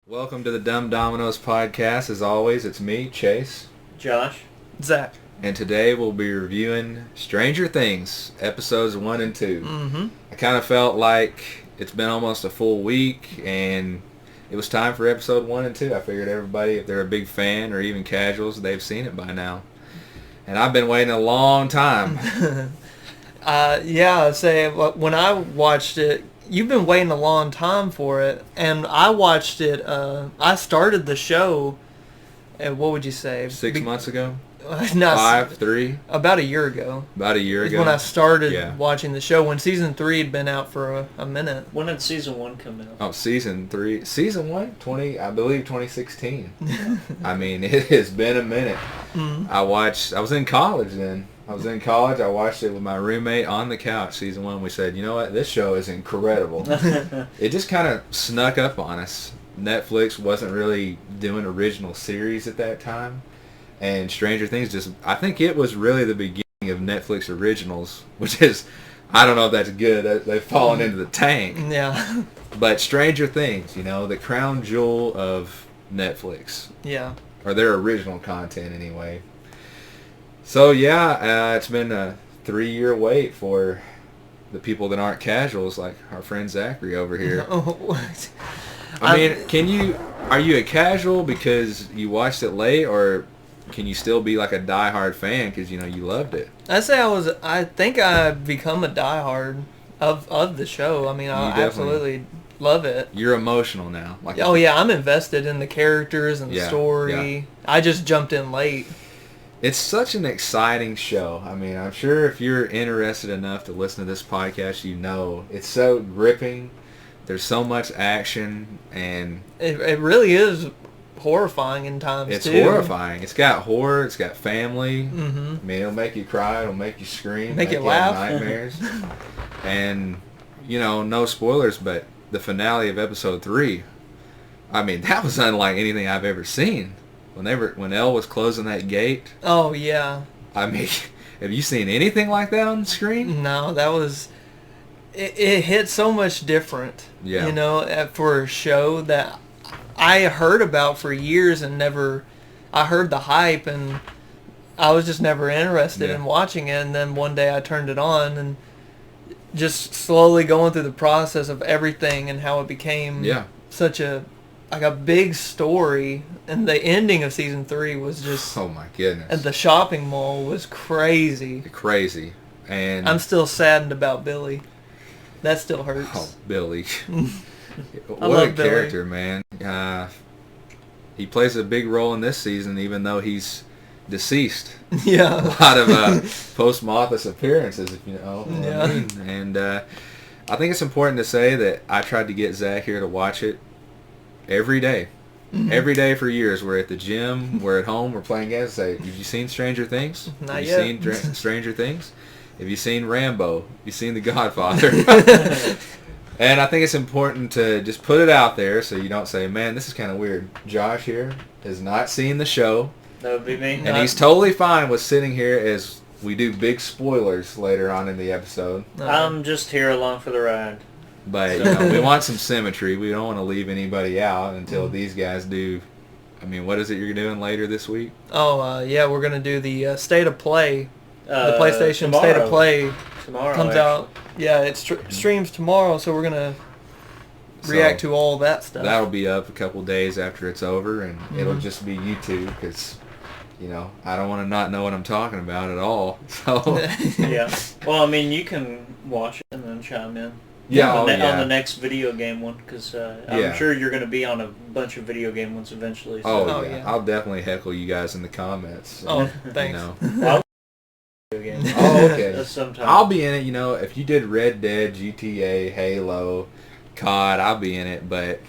Welcome to the Dumb Dominos podcast. As always, it's me, Chase. Josh. Zach. And today we'll be reviewing Stranger Things, episodes 1 and 2. Mm-hmm. I kind of felt like it's been almost a full week, and it was time for episode 1 and 2. I figured everybody, if they're a big fan or even casuals, they've seen it by now. And I've been waiting a long time. I'd say when I watched it, you've been waiting a long time for it, and I watched it, I started the show, what would you say? 6 months ago? No, 5, 3? About a year ago. About a year is ago? when I started watching the show, when season 3 had been out for a minute. When did season 1 come out? Oh, season 3. Season 1? I believe 2016. I mean, it has been a minute. Mm-hmm. I was in college then. I watched it with my roommate on the couch, season 1. We said, you know what, this show is incredible. It just kind of snuck up on us. Netflix wasn't really doing original series at that time. And Stranger Things I think it was really the beginning of Netflix originals, which is, I don't know if that's good. They've fallen into the tank. Yeah. But Stranger Things, the crown jewel of Netflix. Yeah. Or their original content anyway. So it's been a 3-year wait for the people that aren't casuals, like our friend Zachary over here. I mean, are you a casual because you watched it late, or can you still be like a diehard fan because you loved it? I think I've become a diehard of the show. I mean, I absolutely love it. You're emotional now. I'm invested in the characters and the story. Yeah. I just jumped in late. It's such an exciting show. I mean, I'm sure if you're interested enough to listen to this podcast, it's so gripping. There's so much action, and it really is horrifying in times, it's too. It's horrifying. It's got horror. It's got family. Mm-hmm. I mean, it'll make you cry. It'll make you scream. Make you have laugh. Nightmares. And, no spoilers, but the finale of episode 3, I mean, that was unlike anything I've ever seen. When Elle was closing that gate. Oh, yeah. I mean, have you seen anything like that on screen? No, that was... It hit so much different. Yeah. For a show that I heard about for years and never... I heard the hype and I was just never interested in watching it. And then one day I turned it on and just slowly going through the process of everything and how it became such a big story. And the ending of season 3 was just... Oh my goodness. At the shopping mall was crazy. Crazy. And I'm still saddened about Billy. That still hurts. Oh, Billy. What a character, man. He plays a big role in this season, even though he's deceased. Yeah. A lot of post-Martha's appearances, if you know what I mean. And I think it's important to say that I tried to get Zach here to watch it every day. Mm-hmm. Every day for years. We're at the gym, we're at home, we're playing games. Say, have you seen Stranger Things? Not yet. Have you seen Stranger Things? Have you seen Rambo? Have you seen The Godfather? And I think it's important to just put it out there so you don't say, man, this is kind of weird. Josh here has not seen the show. That would be me. And he's totally fine with sitting here as we do big spoilers later on in the episode. I'm just here along for the ride. But we want some symmetry. We don't want to leave anybody out until these guys do. I mean, what is it you're doing later this week? Oh, we're going to do the State of Play. The PlayStation tomorrow. State of Play tomorrow comes out. Yeah, it streams tomorrow, so we're going to react to all that stuff. That'll be up a couple days after it's over, and it'll just be YouTube because, I don't want to not know what I'm talking about at all. So Yeah. Well, I mean, you can watch it and then chime in. Yeah, on the next video game one, because I'm sure you're going to be on a bunch of video game ones eventually. So. Oh, yeah. I'll definitely heckle you guys in the comments. Oh, thanks. Game. Oh, okay. Sometime. I'll be in it, if you did Red Dead, GTA, Halo, COD, I'll be in it, but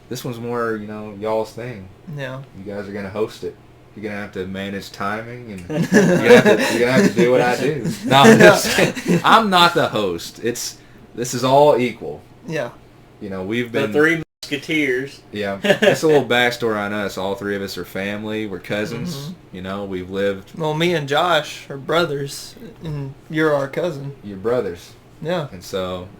this one's more, y'all's thing. Yeah. You guys are going to host it. You're going to have to manage timing, and you're going to have to do what I do. No, I'm not the host. This is all equal. Yeah. We've been... The Three Musketeers. Yeah. Just a little backstory on us. All three of us are family. We're cousins. Mm-hmm. We've lived... Well, me and Josh are brothers, and you're our cousin. You're brothers. Yeah.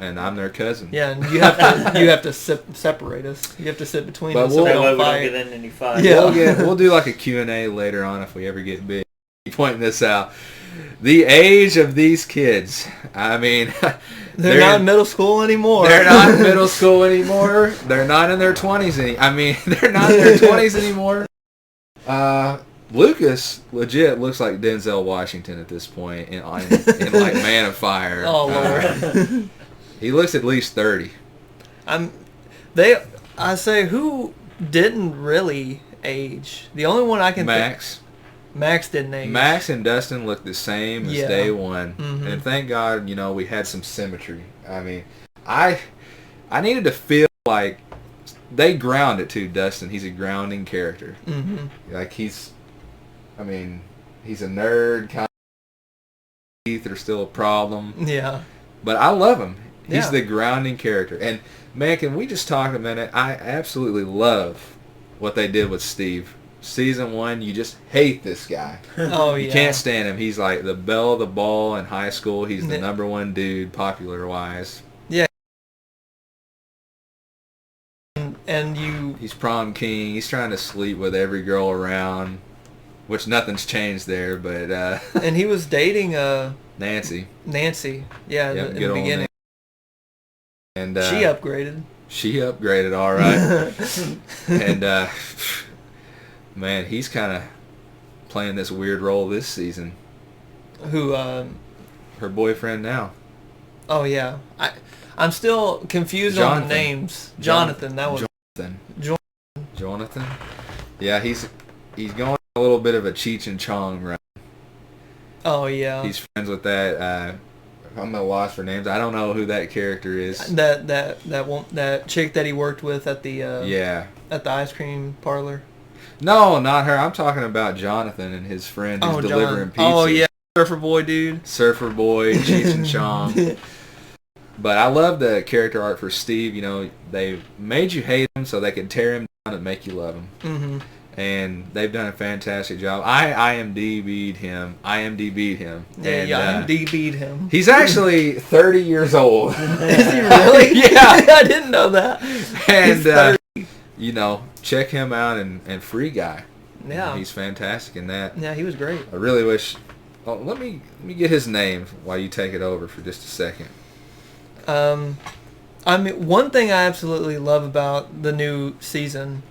And I'm their cousin. Yeah, and you have to separate us. You have to sit between But us. we'll- so we That way don't we don't fight. get in any fight. Yeah. We'll do like a Q&A later on if we ever get big. Pointing this out. The age of these kids. I mean, They're not in middle school anymore. They're not in middle school anymore. They're not in their 20s they're not in their 20s anymore. Lucas legit looks like Denzel Washington at this point in like Man of Fire. Oh Lord. He looks at least 30. I say who didn't really age. The only one I can Max. Max didn't age. Max and Dustin look the same as day one. Mm-hmm. And thank God, we had some symmetry. I mean, I needed to feel like they ground it too, Dustin. He's a grounding character. Mm-hmm. Like he's a nerd, kind of teeth are still a problem. Yeah. But I love him. He's Yeah. the grounding character. And man, can we just talk a minute? I absolutely love what they did with Steve. Season 1, you just hate this guy. Oh yeah. You can't stand him. He's like the belle of the ball in high school. He's the number one dude, popular wise. Yeah. And He's prom king. He's trying to sleep with every girl around, which nothing's changed there. But and he was dating Nancy. Yeah, Yep, in good the old beginning. And She upgraded. She upgraded, all right. And man, he's kind of playing this weird role this season. Who? Her boyfriend now. Oh yeah. I'm still confused on the names. Jonathan. That was Jonathan. Yeah, he's going a little bit of a Cheech and Chong run. Oh yeah. He's friends with that. I'm at a loss for names. I don't know who that character is. That chick that he worked with at the at the ice cream parlor. No, not her. I'm talking about Jonathan and his friend who's delivering pizza. Oh yeah, surfer boy dude. Surfer boy, Cheech and Chong. But I love the character art for Steve. They made you hate him so they could tear him down and make you love him. Mm-hmm. And they've done a fantastic job. I IMDb'd him. Yeah, And, IMDb'd him. He's actually 30 years old. Is he really? Yeah. I didn't know that. And, check him out and Free Guy. Yeah. He's fantastic in that. Yeah, he was great. I really wish... Oh, let me get his name while you take it over for just a second. One thing I absolutely love about the new season,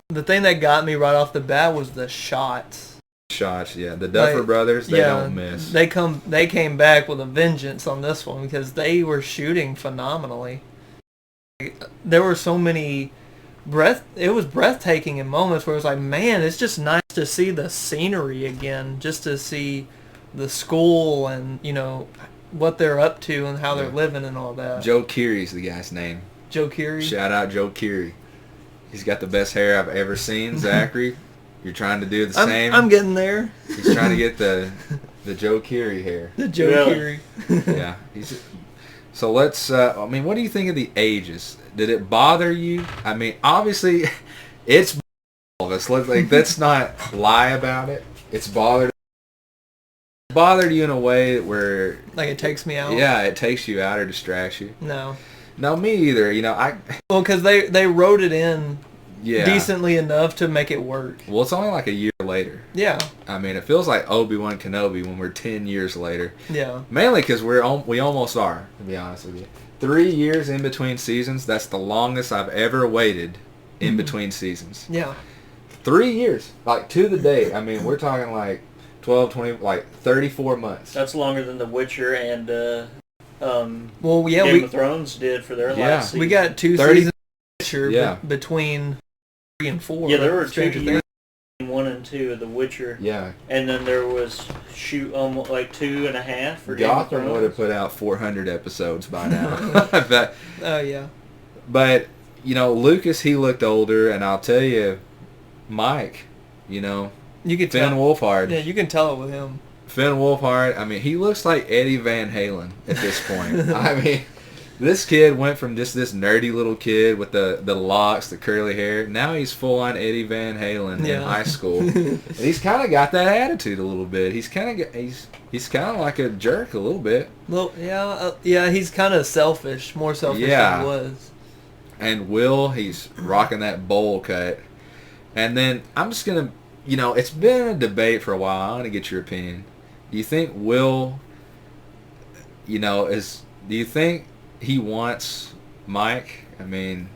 the thing that got me right off the bat was the shots. Yeah. The Duffer Brothers, they don't miss. They came back with a vengeance on this one because they were shooting phenomenally. There were so many it was breathtaking in moments where it was like, man, it's just nice to see the scenery again, just to see the school and, what they're up to and how they're living and all that. Joe Keery's the guy's name. Joe Keery? Shout out Joe Keery. He's got the best hair I've ever seen, Zachary. You're trying to do the same. I'm getting there. He's trying to get the Joe Keery hair. The Joe Keery. Yeah. So let's, what do you think of the ages? Did it bother you? Obviously, it's all of us. Let's not lie about it. It's bothered you in a way where... Like it takes me out? Yeah, it takes you out or distracts you. No. No, me either. Well, because they wrote it in yeah. decently enough to make it work. Well, it's only like a year later. Yeah. It feels like Obi-Wan Kenobi when we're 10 years later. Yeah. Mainly because we almost are, to be honest with you. 3 years in between seasons, that's the longest I've ever waited in between seasons. Yeah. 3 years. To the day. We're talking 12, 20, 34 months. That's longer than The Witcher and well, yeah, Game of Thrones did for their last season. We got 2 seasons between 3 and 4. Yeah, there were 2 years, 1 and 2 of The Witcher. Yeah. And then there was 2.5 for Game of Gotham Thrones. would have put out 400 episodes by now. Oh, yeah. But, Lucas, he looked older, and I'll tell you, Mike, you could Finn Wolfhard. Yeah, you can tell it with him. Finn Wolfhard, he looks like Eddie Van Halen at this point. This kid went from just this nerdy little kid with the locks, the curly hair. Now he's full on Eddie Van Halen in high school. And he's kind of got that attitude a little bit. He's kind of like a jerk a little bit. Well, yeah, he's kind of selfish, more selfish than he was. And Will, he's rocking that bowl cut. And then I'm just gonna, it's been a debate for a while. I want to get your opinion. Do you think Will, do you think he wants Mike? I mean,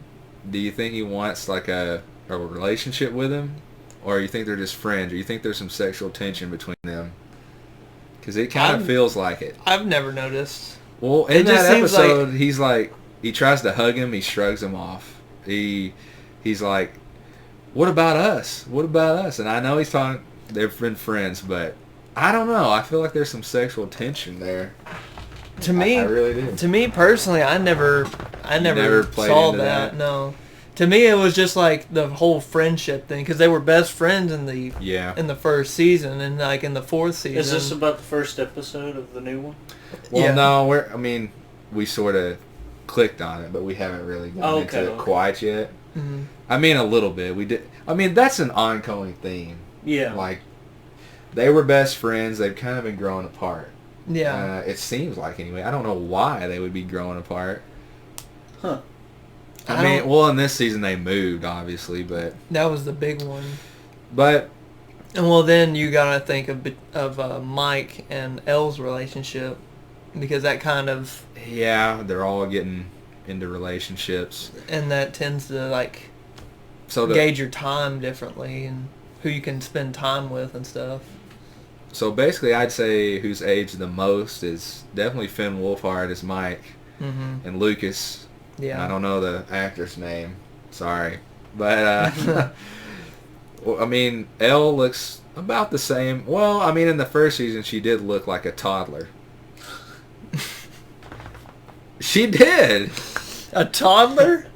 do you think he wants like a relationship with him, or you think they're just friends, or you think there's some sexual tension between them? Because it kind of feels like it. I've never noticed. Well, in that episode, he's like, he tries to hug him, he shrugs him off. He's like, "What about us? What about us?" And I know he's talking, they've been friends, but I don't know. I feel like there's some sexual tension there. To me, I really do. To me personally, I never saw that. No, to me it was just like the whole friendship thing, because they were best friends in the first season, and like in the fourth season. Is this about the first episode of the new one? Well, no, we sort of clicked on it, but we haven't really gotten into it quite yet. Mm-hmm. I mean, a little bit. We did. I mean, that's an ongoing theme. Yeah. Like, they were best friends. They've kind of been growing apart. Yeah. It seems like, anyway. I don't know why they would be growing apart. Huh. I mean, well, in this season they moved, obviously, but... That was the big one. But... And well, then you gotta think of Mike and Elle's relationship, because that kind of... Yeah, they're all getting into relationships. And that tends to, like, gauge your time differently, and who you can spend time with and stuff. So basically, I'd say who's aged the most is definitely Finn Wolfhard as Mike, and Lucas. Yeah. I don't know the actor's name. Sorry. But, well, I mean, Elle looks about the same. Well, I mean, in the first season, she did look like a toddler. She did. A toddler?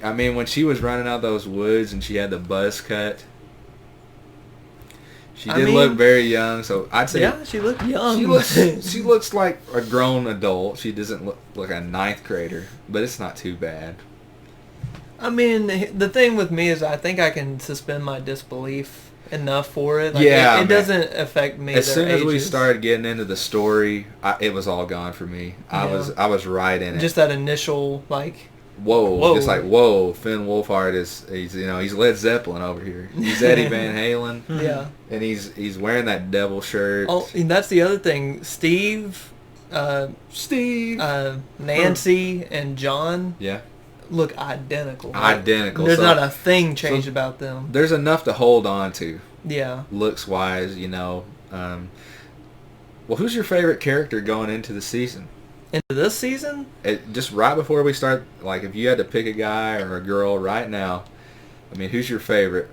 When she was running out those woods and she had the buzz cut, she did look very young. So I'd say, yeah, she looked young. She looks like a grown adult. She doesn't look like a ninth grader, but it's not too bad. I mean, the thing with me is I think I can suspend my disbelief enough for it. Like, yeah, it doesn't affect me. As soon as we started getting into the story, it was all gone for me. I was right in it. Just that initial, like, whoa. Just like, whoa, Finn Wolfhard he's Led Zeppelin over here. He's Eddie Van Halen. Yeah. And he's wearing that devil shirt. Oh, and that's the other thing. Steve, Nancy, and John. Yeah. Look identical. Identical. There's not a thing changed about them. There's enough to hold on to. Yeah. Looks wise, well, who's your favorite character going into the season? Into this season? Just right before we start, like, if you had to pick a guy or a girl right now, I mean, who's your favorite?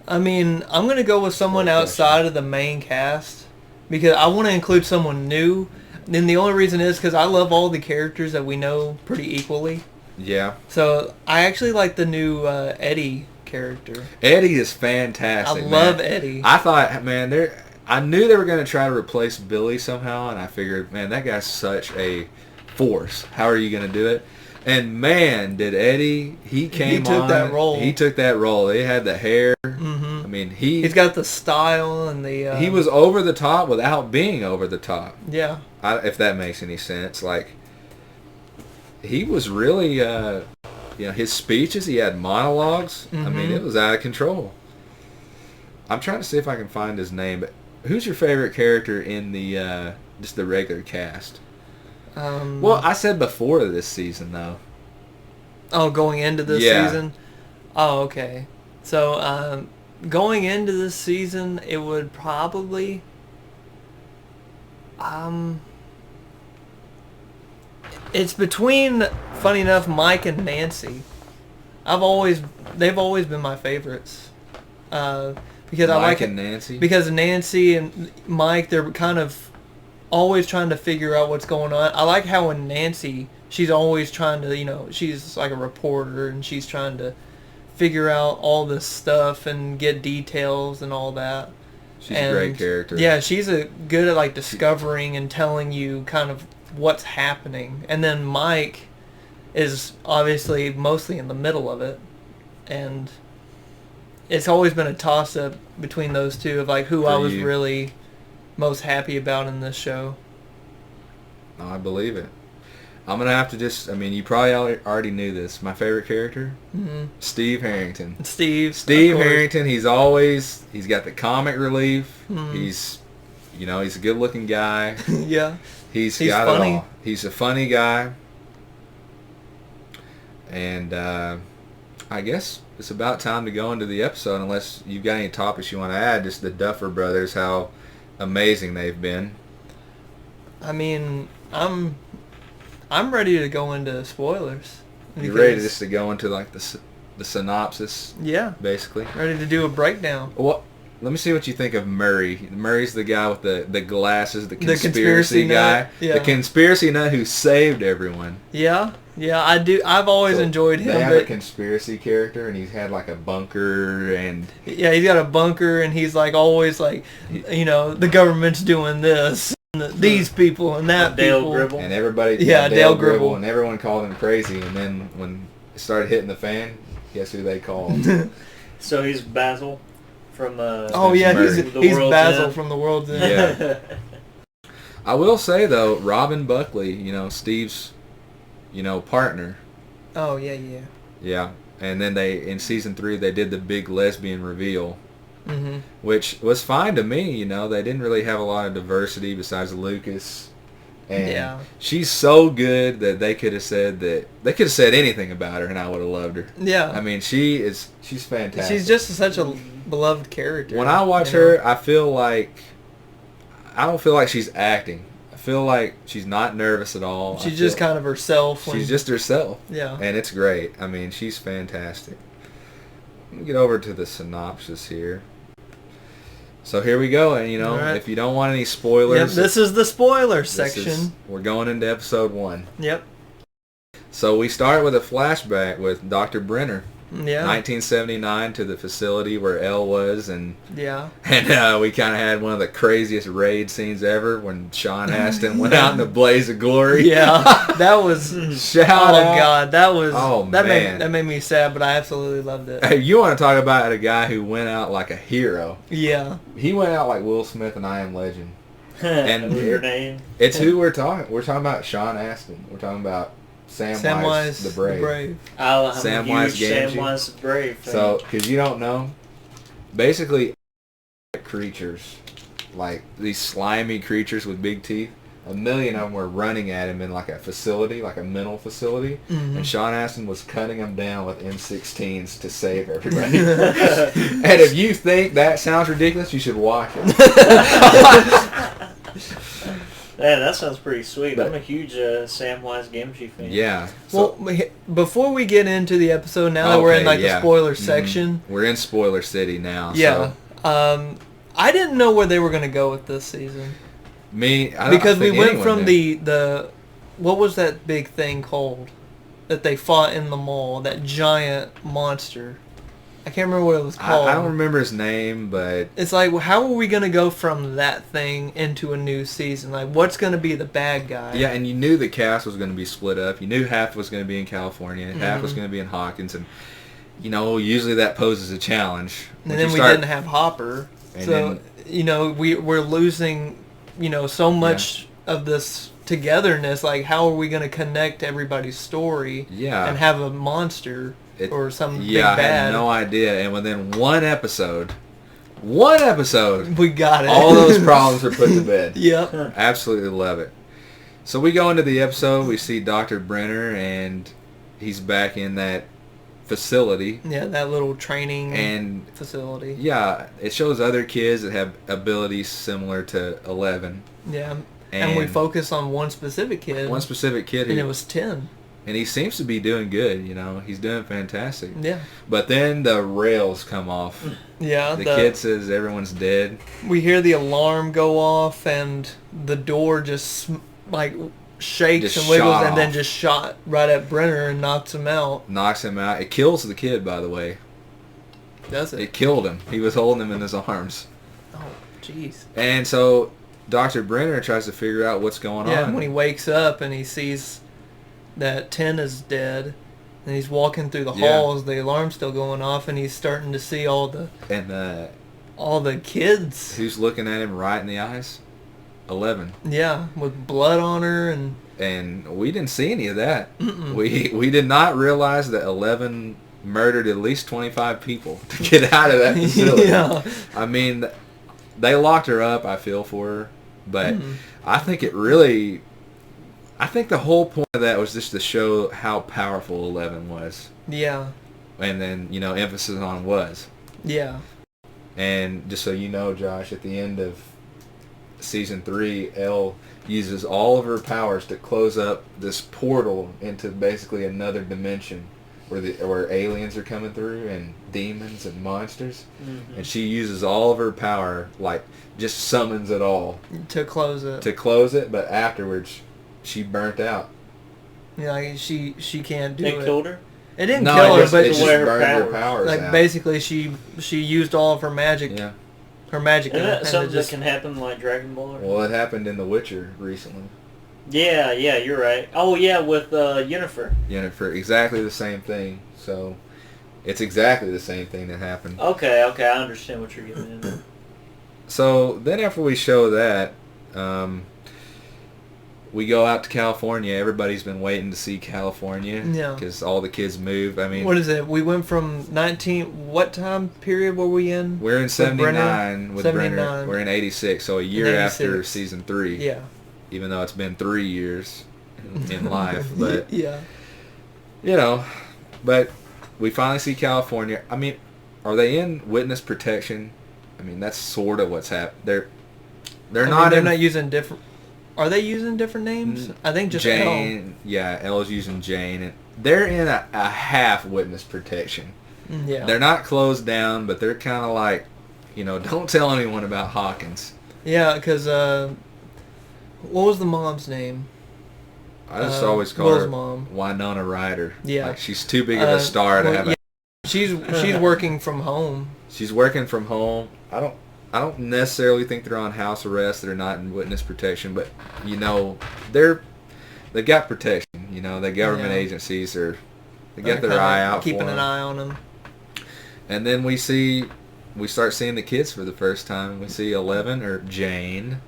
I mean, I'm going to go with someone outside of the main cast, because I want to include someone new. And the only reason is because I love all the characters that we know pretty equally. Yeah. So I actually like the new Eddie character. Eddie is fantastic. I love Eddie. I thought, man, I knew they were going to try to replace Billy somehow, and I figured, man, that guy's such a force. How are you going to do it? And man, did Eddie, he took that role. He took that role. They had the hair. Mm-hmm. I mean, he's got the style and the... he was over the top without being over the top. Yeah. If that makes any sense. Like, he was really, his speeches, he had monologues. Mm-hmm. I mean, it was out of control. I'm trying to see if I can find his name, but who's your favorite character in the just the regular cast? Well, I said before this season, though. Oh, going into this season? Oh, okay. So, going into this season, it would probably... It's between, funny enough, Mike and Nancy. They've always been my favorites. Because Mike I like and Nancy? Because Nancy and Mike, they're kind of always trying to figure out what's going on. I like how in Nancy, she's always trying to, she's like a reporter, and she's trying to figure out all this stuff and get details and all that. She's a great character. Yeah, she's good at, like, discovering and telling you kind of what's happening. And then Mike, is obviously mostly in the middle of it, and it's always been a toss-up between those two of like who I was really most happy about in this show. No, I believe it. I'm gonna have to just. I mean, you probably already knew this. My favorite character, Steve Harrington. Steve Harrington. He's got the comic relief. He's a good-looking guy. Yeah. He's got funny. It all. He's a funny guy. And I guess it's about time to go into the episode, unless you've got any topics you want to add. Just the Duffer Brothers, how amazing they've been. I mean, I'm ready to go into spoilers. You ready just to go into like the synopsis? Yeah. Basically. Ready to do a breakdown. Well, let me see what you think of Murray. Murray's the guy with the glasses, the conspiracy guy. Nut. Yeah. The conspiracy nut who saved everyone. Yeah. Yeah, I do. I've always enjoyed him. They have a conspiracy character, and he's had like a bunker, and yeah, he's got a bunker, and he's like always like, the government's doing this, and these people, and that Dale people. Gribble. And everybody, Dale Gribble, and everyone called him crazy. And then when it started hitting the fan, guess who they called? So he's Basil from. He's Basil End. from the World's End. Yeah. I will say though, Robin Buckley, Steve's. Partner. Oh, yeah. Yeah. And then in season 3, they did the big lesbian reveal, which was fine to me, They didn't really have a lot of diversity besides Lucas. And she's so good that they could have said anything about her, and I would have loved her. Yeah. I mean, she's fantastic. She's just such a beloved character. When I watch her, I don't feel like she's acting. I feel like she's not nervous at all. She's just kind of herself. She's just herself. Yeah. And it's great. I mean, she's fantastic. Let me get over to the synopsis here. So here we go. And, right. If you don't want any spoilers. Yep, this is the spoiler section. We're going into episode 1. Yep. So we start with a flashback with Dr. Brenner. Yeah. 1979 to the facility where Elle was, and we kind of had one of the craziest raid scenes ever when Sean Astin went out in a blaze of glory. Yeah, that was God, that made me sad, but I absolutely loved it. Hey, you want to talk about a guy who went out like a hero? Yeah, he went out like Will Smith and I Am Legend. And your name? It's who we're talking. We're talking about Sean Astin. We're talking about Samwise the Brave. I'm Samwise the Brave fan. So, because you don't know, basically creatures, like these slimy creatures with big teeth, 1 million of them were running at him in like a facility, like a mental facility, and Sean Astin was cutting them down with M16s to save everybody. And if you think that sounds ridiculous, you should watch it. Yeah, that sounds pretty sweet. I'm a huge Samwise Gamgee fan. Yeah. So, well, before we get into the episode, now that we're in the spoiler section. We're in spoiler city now. Yeah. So. I didn't know where they were going to go with this season. Because we went from the what was that big thing called that they fought in the mall, that giant monster. I can't remember what it was called. I don't remember his name, but it's like, well, how are we going to go from that thing into a new season? Like, what's going to be the bad guy? Yeah, and you knew the cast was going to be split up. You knew half was going to be in California, half was going to be in Hawkins, and usually that poses a challenge. And then we didn't have Hopper, so we're losing so much of this togetherness. Like, how are we going to connect everybody's story? Yeah, and have a monster. Or some big I bad. had no idea. And within one episode, we got it. All those problems are put to bed. Yep. Absolutely love it. So we go into the episode. We see Dr. Brenner, and he's back in that facility. Yeah, that little training facility. Yeah, it shows other kids that have abilities similar to 11. Yeah. And we focus on one specific kid. And it was 10. And he seems to be doing good, He's doing fantastic. Yeah. But then the rails come off. Yeah. The kid says everyone's dead. We hear the alarm go off, and the door just, shakes and wiggles, and then just shot right at Brenner and knocks him out. It kills the kid, by the way. Does it? It killed him. He was holding him in his arms. Oh, jeez. And so Dr. Brenner tries to figure out what's going on. Yeah, when he wakes up and he sees that 10 is dead, and he's walking through the Yeah. halls. The alarm's still going off, and he's starting to see all the kids. Who's looking at him right in the eyes? 11. Yeah, with blood on her, And we didn't see any of that. Mm-mm. We did not realize that 11 murdered at least 25 people to get out of that facility. Yeah. I mean, they locked her up, I feel for her. But I think the whole point of that was just to show how powerful 11 was. Yeah. And then, emphasis on was. Yeah. And just so you know, Josh, at the end of season 3, Elle uses all of her powers to close up this portal into basically another dimension where aliens are coming through and demons and monsters. Mm-hmm. And she uses all of her power, like just summons it all to close it. But afterwards, she burnt out. Yeah, like she can't do it. They killed her? It didn't kill her, but it just burned her powers like out. basically she used all of her magic. Yeah. Her magic. Isn't that something that can happen like Dragon Ball? Well, it happened in The Witcher recently. Yeah, you're right. Oh, yeah, with Yennefer. Yennefer, exactly the same thing. So, it's exactly the same thing that happened. Okay, I understand what you're getting into. So, then after we show that, we go out to California. Everybody's been waiting to see California. Yeah. Because all the kids moved. I mean... What is it? We went from what time period were we in? We're in 79 with 79. Brenner. We're in 86, so a year after season 3. Yeah. Even though it's been 3 years in life. But, yeah. But we finally see California. I mean, are they in witness protection? I mean, that's sort of what's happened. They're not using different... Are they using different names? I think just Jane. Yeah, Elle's using Jane. And they're in a half witness protection. Yeah. They're not closed down, but they're kind of like, don't tell anyone about Hawkins. Yeah, because, what was the mom's name? I just always call Will's her mom. Winona Ryder. Yeah. Like, she's too big of a star to have a... She's working from home. She's working from home. I don't necessarily think they're on house arrest. They're not in witness protection, but they've got protection. The government agencies they got their eye out keeping for them. an eye on them. And then we start seeing the kids for the first time. We see 11 or Jane.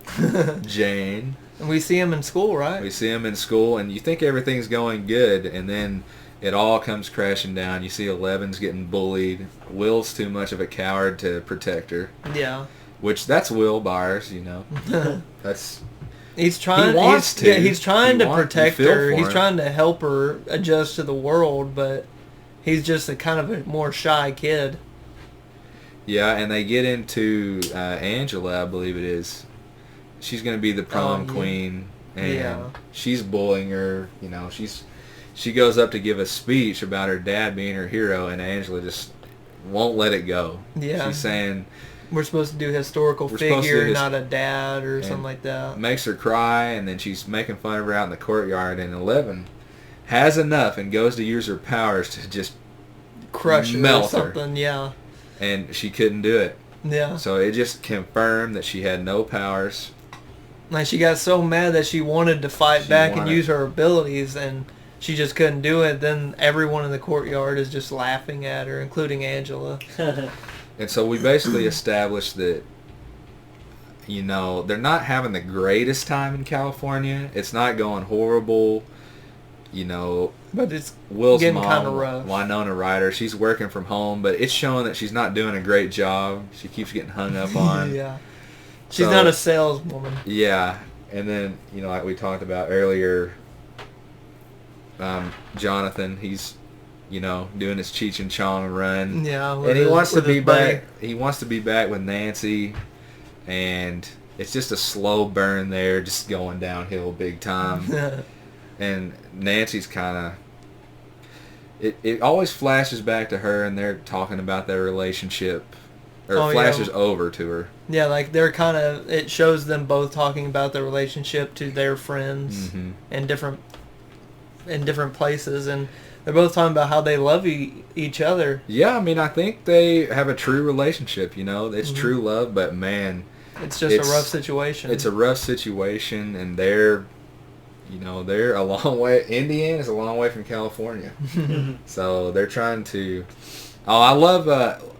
Jane. And we see him in school, right? We see him in school, and you think everything's going good, and then it all comes crashing down. You see 11's getting bullied. Will's too much of a coward to protect her. Yeah. Which, that's Will Byers, That's... He's trying. He wants to. Yeah, he's trying to protect her. He's him. trying to help her adjust to the world, but he's just a kind of a more shy kid. Yeah, and they get into Angela, I believe it is. She's going to be the prom queen, and she's bullying her. She goes up to give a speech about her dad being her hero, and Angela just won't let it go. Yeah. She's saying... We're supposed to do historical figure, not a dad or something like that. Makes her cry, and then she's making fun of her out in the courtyard, and 11 has enough and goes to use her powers to just crush melt or something, yeah. And she couldn't do it. Yeah. So it just confirmed that she had no powers. Like, she got so mad that she wanted to fight back and use her abilities, and she just couldn't do it. Then everyone in the courtyard is just laughing at her, including Angela. And so we basically established that, they're not having the greatest time in California. It's not going horrible. But it's Will's getting mom, kind of rough. Winona Ryder, she's working from home, but it's showing that she's not doing a great job. She keeps getting hung up on. Yeah. She's not a saleswoman. Yeah. And then, like we talked about earlier, Jonathan, he's... doing his Cheech and Chong run. Yeah, and he wants to be back. He wants to be back with Nancy, and it's just a slow burn there, just going downhill big time. And Nancy's kind of... It always flashes back to her, and they're talking about their relationship, or flashes over to her. Yeah, like they're kind of... It shows them both talking about their relationship to their friends in different places, and they're both talking about how they love each other. Yeah, I mean, I think they have a true relationship, It's true love, but man... It's just a rough situation. It's a rough situation, and they're, they're a long way. Indiana's a long way from California. So they're trying to... Oh, I love...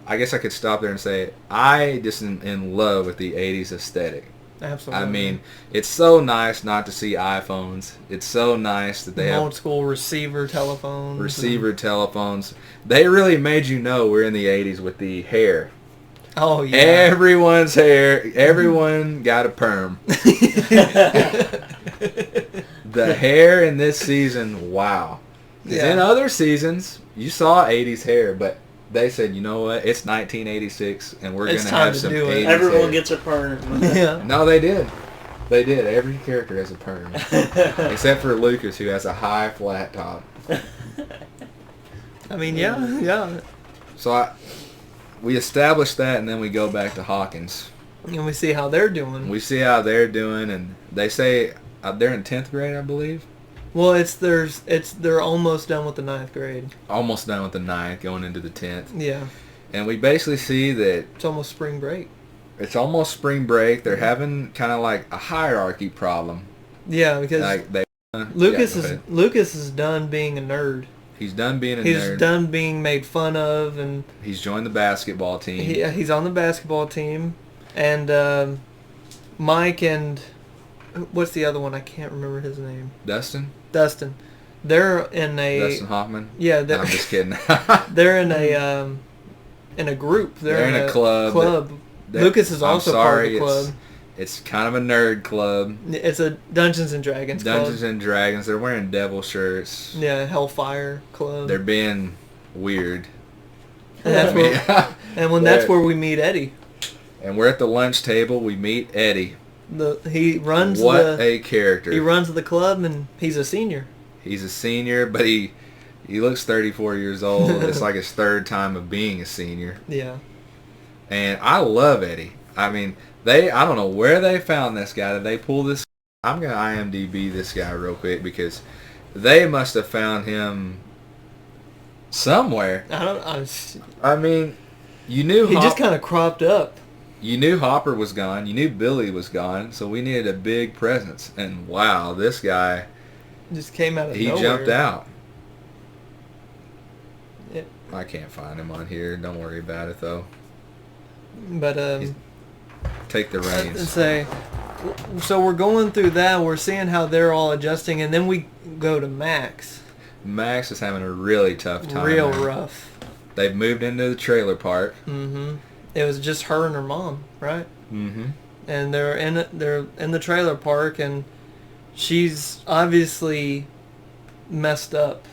I guess I could stop there and say, I just am in love with the 80s aesthetic. Absolutely. I mean, it's so nice not to see iPhones. It's so nice that they have... Old school receiver telephones. Telephones. They really made you know we're in the 80s with the hair. Oh, yeah. Everyone's hair. Everyone got a perm. The hair in this season, wow. Because in other seasons, you saw 80s hair, but they said, you know what? It's 1986, and we're going to have some 80s Everyone hair. gets a perm. Yeah. No, they did. They did. Every character has a perm. Except for Lucas, who has a high, flat top. I mean, yeah. So we established that, and then we go back to Hawkins. And we see how they're doing. We see how they're doing, and they say they're in 10th grade, I believe. Well, they're almost done with the 9th grade. Almost done with the 9th, going into the 10th. Yeah. And we basically see that It's almost spring break. it's almost spring break. They're having kind of like a hierarchy problem. Yeah, because Like they, Lucas go ahead. Lucas is done being a nerd. He's done being a He's nerd. done being made fun of, and He's joined the basketball team. he's on the basketball team. And Mike and what's the other one? I can't remember his name. Dustin They're in a Dustin Hoffman. Yeah, No, I'm just kidding. they're in a group. They're in a club. Lucas is also part of the club. It's kind of a nerd club. It's a Dungeons and Dragons Dungeons club. and Dragons. They're wearing devil shirts. Yeah, Hellfire club. They're being weird. And that's that's where we meet Eddie. And we're at the lunch table. We meet Eddie. He runs a character. He runs the club, and he's a senior. He's a senior, but he looks 34 years old. It's like his third time of being a senior. Yeah. And I love Eddie. I mean, I don't know where they found this guy. Did they pull this? I'm going to IMDb this guy real quick because they must have found him somewhere. I mean, you knew he just kind of cropped up. You knew Hopper was gone. You knew Billy was gone. So we needed a big presence. And wow, this guy just came out of nowhere. He jumped out. It, I can't find him on here. Don't worry about it though. But take the reins. So we're going through that. We're seeing how they're all adjusting, and then we go to Max. Max is having a really tough time. Real rough. They've moved into the trailer park. Mm-hmm. It was just her and her mom, right? Mm-hmm. And they're in the trailer park, and she's obviously messed up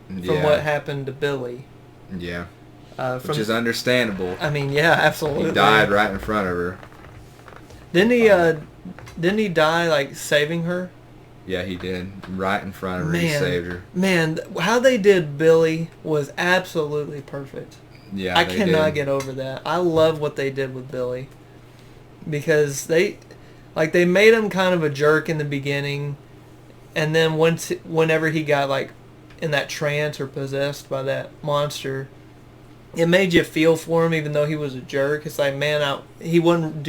from what happened to Billy. Yeah. Which is understandable. I mean, yeah, absolutely. He died right in front of her. Didn't he die like saving her? Yeah, he did. Right in front of her, he saved her. Man, how they did Billy was absolutely perfect. Yeah, I cannot get over that. I love what they did with Billy. Because they made him kind of a jerk in the beginning, and then whenever he got like in that trance or possessed by that monster, it made you feel for him even though he was a jerk. It's like, man, he wouldn't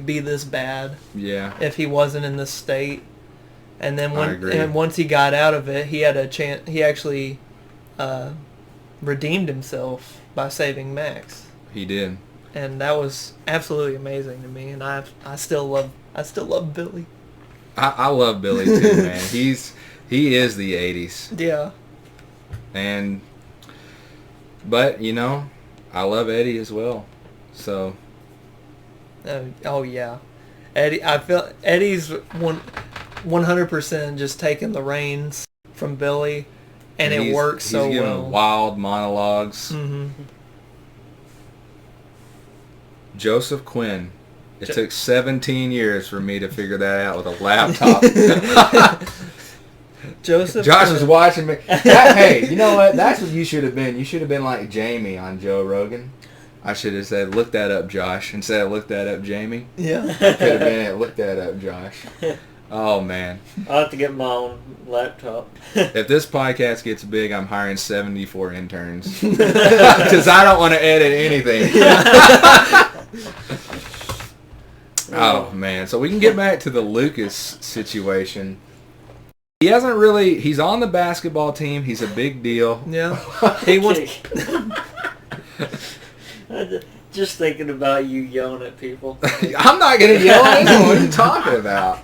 be this bad. Yeah. If he wasn't in this state. And then once he got out of it, he had a chance. He actually redeemed himself by saving Max. He did. And that was absolutely amazing to me. And I still love Billy. I love Billy too, man. He is the 80s. Yeah. But I love Eddie as well. So. Oh yeah, Eddie. I feel Eddie's 100% just taking the reins from Billy, and it works so well. He's giving wild monologues. Mm-hmm. Joseph Quinn. It took 17 years for me to figure that out with a laptop. Josh was watching me. Hey, you know what? That's what you should have been. You should have been like Jamie on Joe Rogan. I should have said, look that up, Josh, instead of look that up, Jamie. Yeah. Could have been it, look that up, Josh. Oh, man. I'll have to get my own laptop. If this podcast gets big, I'm hiring 74 interns. Because I don't want to edit anything. Oh, man. So we can get back to the Lucas situation. He hasn't really. He's on the basketball team. He's a big deal. Yeah. He wants. Just thinking about you yelling at people. I'm not gonna yell at anyone. What are you talking about?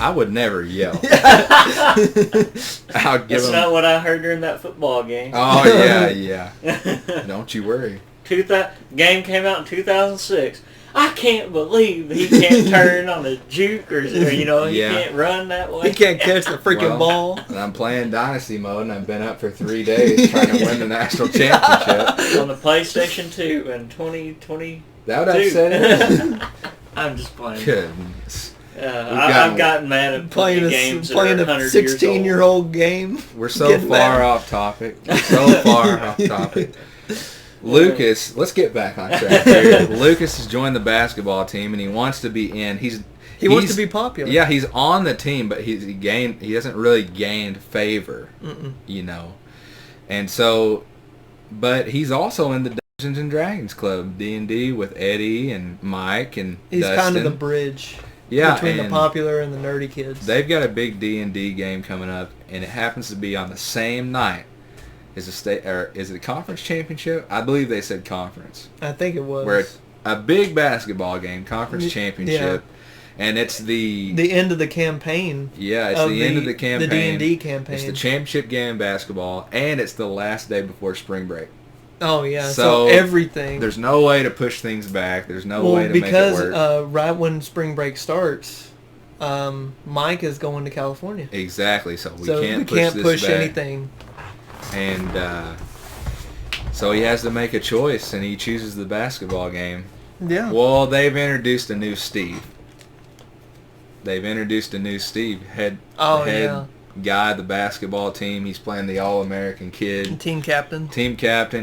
I would never yell. That's not what I heard during that football game. Oh yeah. Don't you worry. Game came out in 2006. I can't believe he can't turn on a juke or he can't run that way. He can't catch the freaking ball. And I'm playing Dynasty mode, and I've been up for 3 days trying to win the national championship. On the PlayStation 2 in 2020. That would upset it? I'm just playing. Goodness. I've gotten mad at playing games a 16-year-old game. We're so far off topic. Lucas, let's get back on track here. Lucas has joined the basketball team, and he wants to be in. He wants to be popular. Yeah, he's on the team, but he hasn't really gained favor, And so, but he's also in the Dungeons and Dragons Club, D&D, with Eddie and Mike and He's Dustin. kind of the bridge between the popular and the nerdy kids. They've got a big D&D game coming up, and it happens to be on the same night. Is it a conference championship? I believe they said conference. I think it was. Where a big basketball game, conference championship, and it's the end of the campaign. Yeah, it's the end of the campaign. The D&D campaign. It's the championship game in basketball, and it's the last day before spring break. Oh yeah, so everything. There's no way to push things back. There's no way to make it work. Because right when spring break starts, Mike is going to California. Exactly. So we can't push back. Anything. And so he has to make a choice, and he chooses the basketball game. Yeah. Well, they've introduced a new Steve. Head guy of the basketball team. He's playing the All-American kid. Team captain.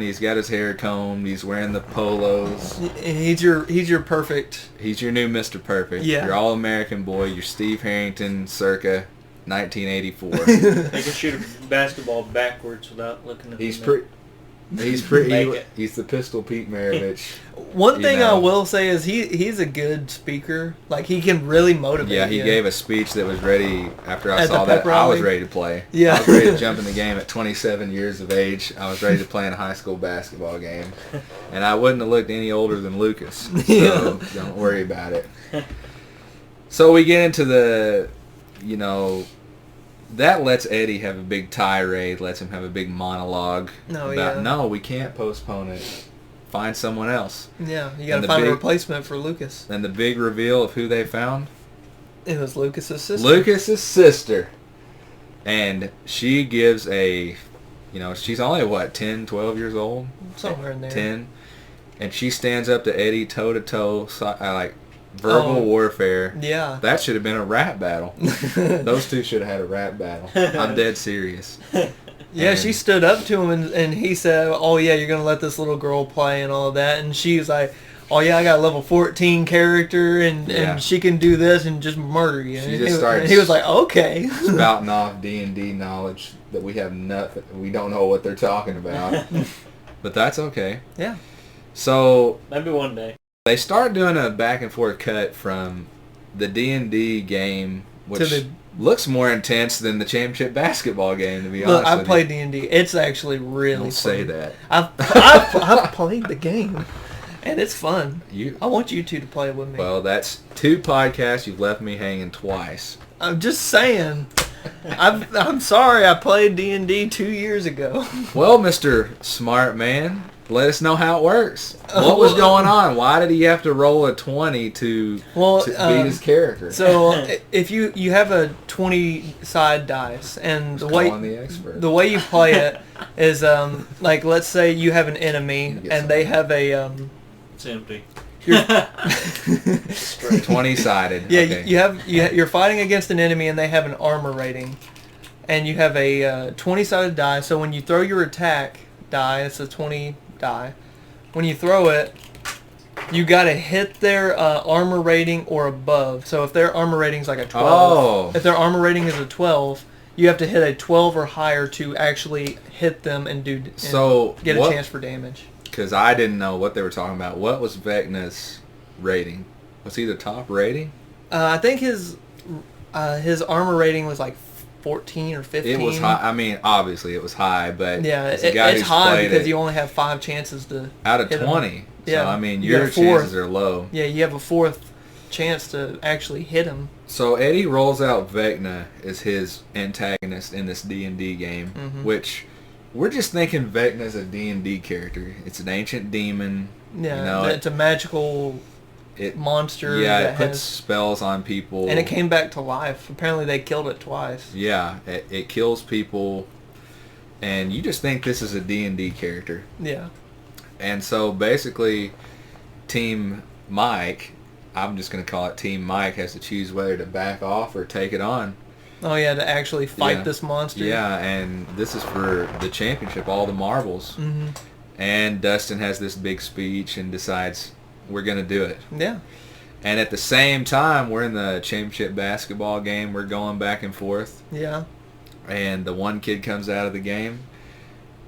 He's got his hair combed. He's wearing the polos. He's your perfect. He's your new Mr. Perfect. Yeah. Your All-American boy. Your Steve Harrington circa 1984. They can shoot a basketball backwards without looking at He's the pretty. He's the Pistol Pete Maravich. One thing I will say is he's a good speaker. Like, he can really motivate. Yeah, he gave a speech that was ready after I saw that. Rally. I was ready to play. Yeah. I was ready to jump in the game at 27 years of age. I was ready to play in a high school basketball game, and I wouldn't have looked any older than Lucas. So don't worry about it. So we get into the, that lets Eddie have a big tirade, lets him have a big monologue no, we can't postpone it. Find someone else. Yeah, you got to find a replacement for Lucas. And the big reveal of who they found? It was Lucas's sister. And she gives she's only, 10, 12 years old? Somewhere in there. 10. And she stands up to Eddie toe-to-toe, like, verbal warfare. Yeah. That should have been a rap battle. Those two should have had a rap battle. I'm dead serious. Yeah, she stood up to him and he said, "Oh yeah, you're gonna let this little girl play and all that." And she was like, "Oh yeah, I got a level 14 character and she can do this and just murder you." She just started. He was like, "Okay." Spouting off D&D knowledge that we have nothing. We don't know what they're talking about. But that's okay. Yeah. So maybe one day. They start doing a back and forth cut from the D&D game, which looks more intense than the championship basketball game, to be honest with you. I've played D&D. It's actually really Don't say that. I've played the game, and it's fun. I want you two to play it with me. Well, that's 2 podcasts. You've left me hanging twice. I'm just saying. I'm sorry. I played D&D 2 years ago. Well, Mr. Smart Man, let us know how it works. What was going on? Why did he have to roll a 20 to beat his character? So if you have a 20-side dice, and the way you play it is like, let's say you have an enemy and they have a it's empty. 20-sided. Yeah, okay. You're fighting against an enemy and they have an armor rating, and you have a 20-sided die. So when you throw your attack die, it's a 20 die. When you throw it, you got to hit their armor rating or above. So if their armor rating is like a 12, if their armor rating is a 12, you have to hit a 12 or higher to actually hit them and get a chance for damage. Because I didn't know what they were talking about. What was Vecna's rating? Was he the top rating? I think his His armor rating was like 14 or 15. It was high. I mean, obviously it was high, but Yeah, as a guy it's who's high played because it you only have 5 chances to out of hit 20. him. So, Yeah. I mean, You your got a fourth. chances are low. Yeah, you have a 4th chance to actually hit him. So Eddie rolls out Vecna as his antagonist in this D&D game, which we're just thinking Vecna's a D&D character. It's an ancient demon. Yeah, you know, it's a magical monster. Yeah, that it puts has, spells on people. and it came back to life. Apparently they killed it twice. Yeah, it kills people, and you just think this is a D&D character. Yeah. And so basically, Team Mike, I'm just going to call it Team Mike, has to choose whether to back off or take it on. Oh yeah, to actually fight this monster. Yeah, and this is for the championship, all the marbles. Mm-hmm. And Dustin has this big speech and decides we're going to do it. Yeah. And at the same time, we're in the championship basketball game. We're going back and forth. Yeah. And the one kid comes out of the game,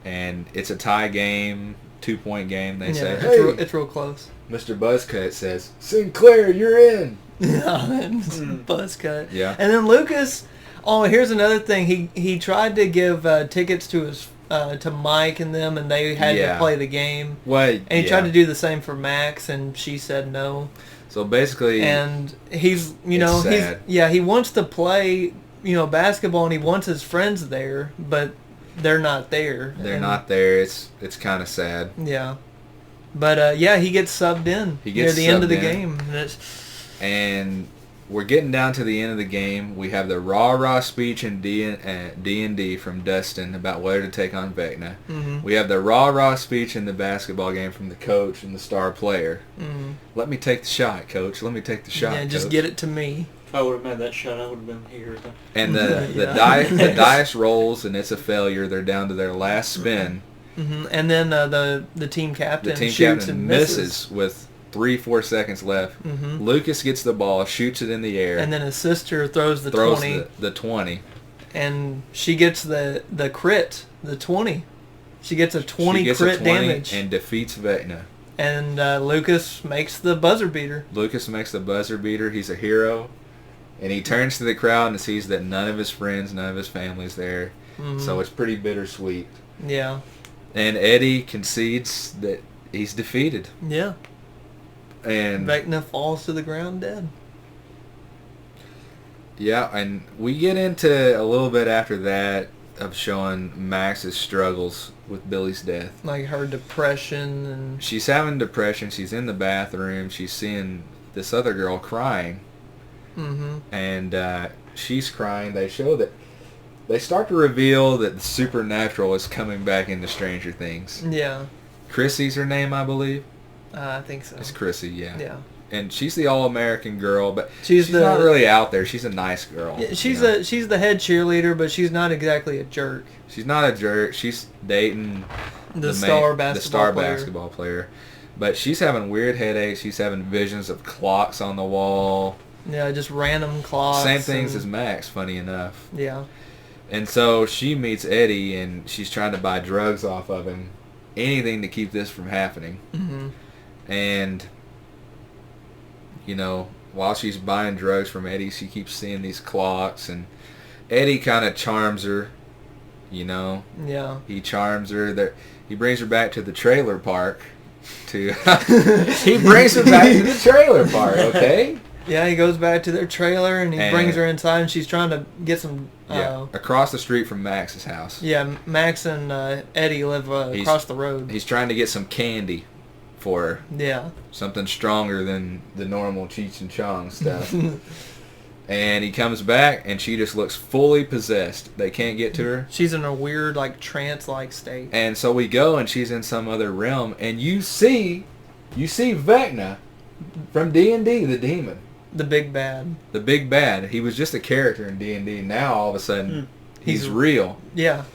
and it's a tie game, 2-point game. They say, it's, hey, it's real close. Mr. Buzzcut says, Sinclair, you're in. Buzzcut. Yeah. And then Lucas, here's another thing. He tried to give tickets to his to Mike and them, and they had to play the game. What? And he tried to do the same for Max, and she said no. So basically, and he's sad. he wants to play basketball, and he wants his friends there, but they're not there. They're not there. It's kind of sad. Yeah. But he gets subbed in near the end of the game. And we're getting down to the end of the game. We have the rah-rah speech in D&D from Dustin about whether to take on Vecna. Mm-hmm. We have the rah-rah speech in the basketball game from the coach and the star player. Mm-hmm. Let me take the shot, coach. Let me take the shot, just coach. get it to me. If I would have made that shot, I would have been here. And the dice rolls, and it's a failure. They're down to their last spin. Mm-hmm. And then the team captain shoots captain and misses with 3-4 seconds left. Mm-hmm. Lucas gets the ball, shoots it in the air, and then his sister throws the 20. The 20, and she gets the crit, the 20. She gets a 20 crit damage and defeats Vecna. And Lucas makes the buzzer beater. He's a hero, and he turns to the crowd and sees that none of his friends, none of his family's there. Mm-hmm. So it's pretty bittersweet. Yeah. And Eddie concedes that he's defeated. Yeah. And Vecna falls to the ground dead. Yeah, and we get into a little bit after that of showing Max's struggles with Billy's death. Like her depression and... She's having depression. She's in the bathroom. She's seeing this other girl crying. Mm-hmm. And she's crying. They start to reveal that the supernatural is coming back into Stranger Things. Yeah. Chrissy's her name, I believe. I think so. It's Chrissy, yeah. Yeah. And she's the all-American girl, but she's not really out there. She's a nice girl. Yeah, she's the head cheerleader, but she's not exactly a jerk. She's not a jerk. She's dating the star basketball player. But she's having weird headaches. She's having visions of clocks on the wall. Yeah, just random clocks. Same things as Max, funny enough. Yeah. And so she meets Eddie, and she's trying to buy drugs off of him. Anything to keep this from happening. Mm-hmm. And, while she's buying drugs from Eddie, she keeps seeing these clocks, and Eddie kind of charms her, Yeah. He charms her. He brings her back to the trailer park. He brings her back to the trailer park, okay? Yeah, he goes back to their trailer, and he brings her inside, and she's trying to get some... across the street from Max's house. Yeah, Max and Eddie live across the road. He's trying to get some candy for her. Yeah. Something stronger than the normal Cheech and Chong stuff. And he comes back, and she just looks fully possessed. They can't get to her. She's in a weird, trance-like state. And so we go, and she's in some other realm, and you see Vecna from D&D, the demon. The big bad. The big bad. He was just a character in D&D. Now, all of a sudden, he's real. Yeah.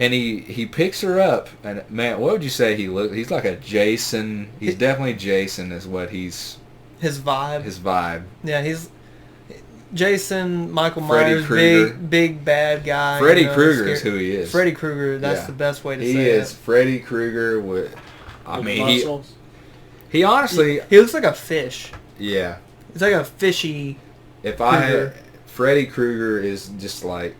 And he picks her up, and man, what would you say he looks? He's like a Jason. He's definitely Jason is what he's... His vibe. His vibe. Yeah, he's... Jason, Michael Freddy Myers, big bad guy. Freddy Krueger is who he is. Freddy Krueger, that's the best way to say it. He is Freddy Krueger with... he honestly... He looks like a fish. Yeah. It's like a fishy... Freddy Krueger is just like,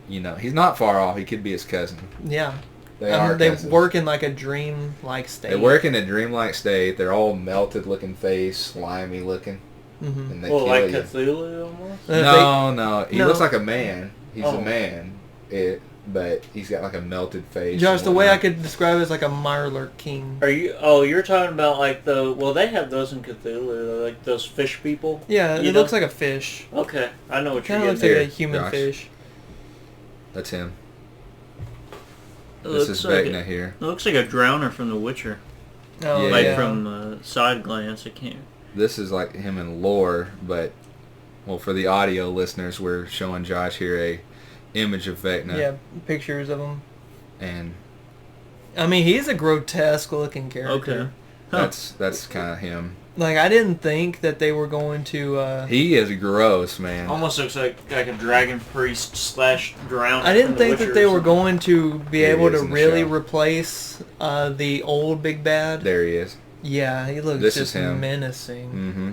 he's not far off. He could be his cousin. Yeah. They work in like a dream-like state. They work in a dream-like state. They're all melted-looking face, slimy looking. Mm-hmm. And they well, kill like you. Cthulhu almost? No. He No. looks like a man. He's a man. But he's got like a melted face. Josh, the way I could describe it is like a Mirelurk king. You're talking about like they have those in Cthulhu, like those fish people? Yeah, it looks like a fish. Okay, I know what you're Kind of getting looks like a human Josh. fish. That's him. It This looks is like Vecna here. It looks like a drowner from The Witcher. Oh, Yeah. Like from side glance, I can't. This is like him in lore, but for the audio listeners, we're showing Josh here a image of Vecna. Yeah, pictures of him. And I mean, he's a grotesque looking character. Okay. that's kind of him. Like, I didn't think that they were going to... He is gross, man. Almost looks like a dragon priest / drowner. I didn't from The think Witcher that they or were something. going to be Here he able is to in the really show. replace the old Big Bad. There he is. Yeah, he looks This just is him. menacing. Mm-hmm.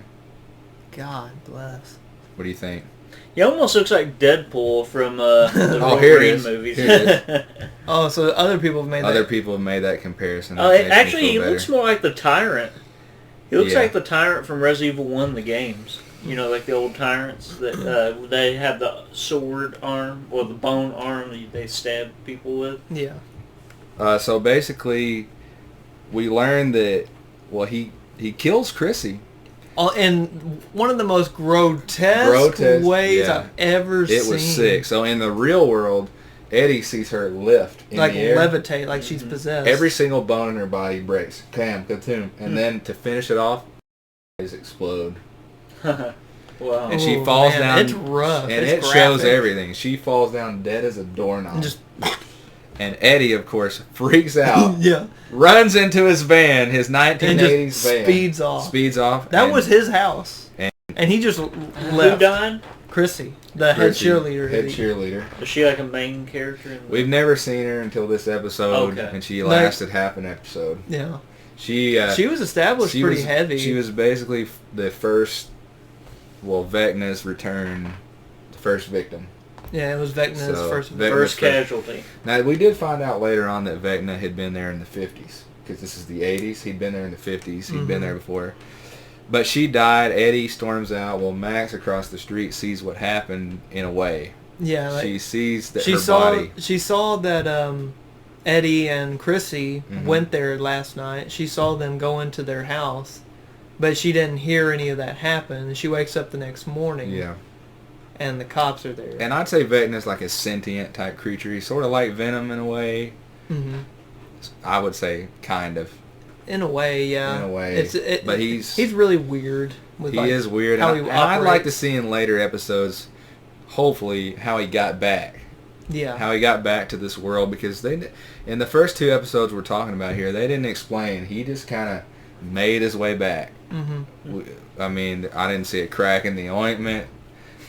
God bless. Mm-hmm. What do you think? He almost looks like Deadpool from the here it Wolverine is. movies. Here it Oh, so other people have made Other that. people have made that comparison. That makes me Actually, feel he better. looks more like the Tyrant. He looks Yeah. like the Tyrant from Resident Evil 1, the games. You know, like the old Tyrants that they have the sword arm or the bone arm that they stab people with. Yeah. So basically, we learned that he kills Chrissy. In one of the most grotesque ways yeah. I've ever seen. It was sick. So in the real world, Eddie sees her lift in Like the air. levitate, like she's possessed. Every single bone in her body breaks. Bam, katoom. And then to finish it off, eyes explode. Wow. And she Oh, falls man, down. it's rough. And It's it shows graphic. everything. She falls down dead as a doorknob. And just And Eddie, of course, freaks out. yeah. Runs into his van, his 1980s And just van. speeds off. That and was his house. And he just Who left. died? Chrissy, the Chrissy, head cheerleader. Head cheerleader. Was she like a main character? We've never seen her until this episode, Okay. and she Like- lasted half an episode. Yeah. She was established she pretty was- heavy. She was basically the first, Vecna's return, the first victim. Yeah, it was Vecna's So, first. Vecna's First casualty. Now, we did find out later on that Vecna had been there in the 50s, because this is the 80s. He'd been there in the 50s. He'd been there before. But she died. Eddie storms out. Well, Max across the street sees what happened in a way. Yeah, like, She sees that she her saw body. she saw that Eddie and Chrissy went there last night. She saw them go into their house, but she didn't hear any of that happen. She wakes up the next morning. Yeah. And the cops are there. And I'd say Vecna's like a sentient type creature. He's sort of like Venom in a way. hmm I would say kind of. In a way, yeah. In a way. But he's really weird. With he is weird. how And, he and I'd like to operates. see in later episodes, hopefully, how he got back. Yeah. How he got back to this world, because in the first 2 episodes we're talking about here, they didn't explain. He just kind of made his way back. hmm I mean, I didn't see a crack in the ointment.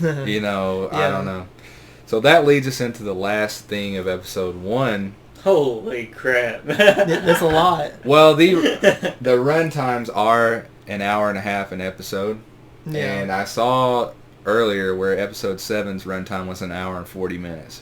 I Yeah. don't know. So that leads us into the last thing of episode 1. Holy crap. That's a lot. Well, the run times are an hour and a half an episode. Yeah. And I saw earlier where episode 7's runtime was an hour and 40 minutes.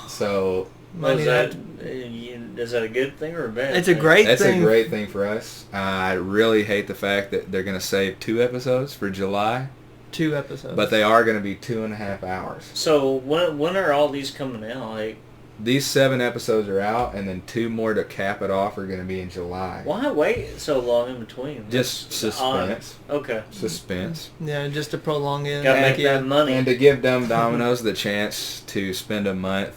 So Is that a good thing or a bad It's a thing? great that's thing. a great thing for us. I really hate the fact that they're going to save 2 episodes for July, 2 episodes. but they are going to be 2.5 hours. So when are all these coming out? Like, These 7 episodes are out, and then 2 more to cap it off are going to be in July. why wait so long in between? Just suspense. Okay. Suspense. Yeah, just to prolong it. Gotta make yeah. that money. And to give Dumb Dominos the chance to spend a month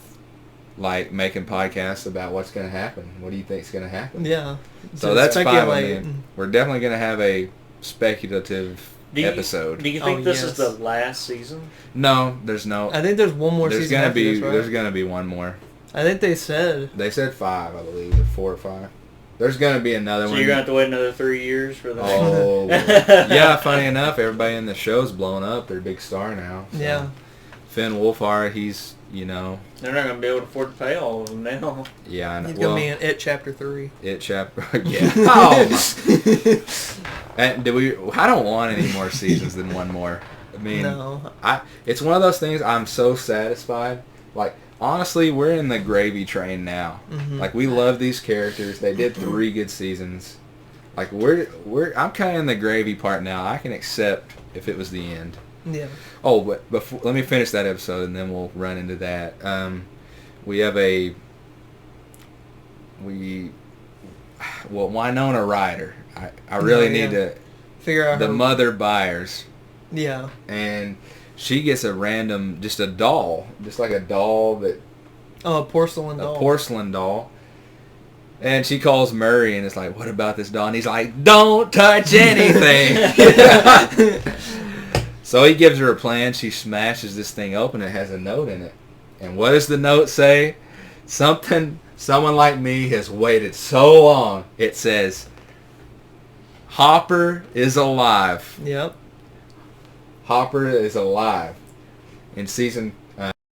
making podcasts about what's going to happen. What do you think's going to happen? Yeah. So To that's fine with speculate. me. We're definitely going to have a speculative episode. Do you think this is yes. the last season? No, there's no. I think there's one more There's season gonna after be this, right? there's gonna be one more. I think they said. They said 5, I believe, or 4 or 5. There's gonna be another So one. you're gonna have to wait another 3 years for that. Oh, yeah. Funny enough, everybody in the show's blown up. They're a big star now. So. Yeah. Finn Wolfhard, he's They're not gonna be able to afford to pay all of them now. yeah. I know. He's Well, gonna be in It Chapter 3. It chapter. Yeah. Oh. My. And do we? I don't want any more seasons than one more. I mean, No. it's one of those things. I'm so satisfied. Like, honestly, we're in the gravy train now. Mm-hmm. Like, we love these characters. They did 3 good seasons. Like, I'm kind of in the gravy part now. I can accept if it was the end. Yeah. Oh, but before, let me finish that episode, and then we'll run into that. We have Winona Ryder. I really need to figure out the her... mother Byers. Yeah. And she gets a random, just a doll, just like a doll that... Oh, a porcelain doll. A porcelain doll. And she calls Murray and it's like, what about this doll? And he's like, don't touch anything. So he gives her a plan. She smashes this thing open. It has a note in it. And what does the note say? Someone like me has waited so long. It says, Hopper is alive. Yep. Hopper is alive. In season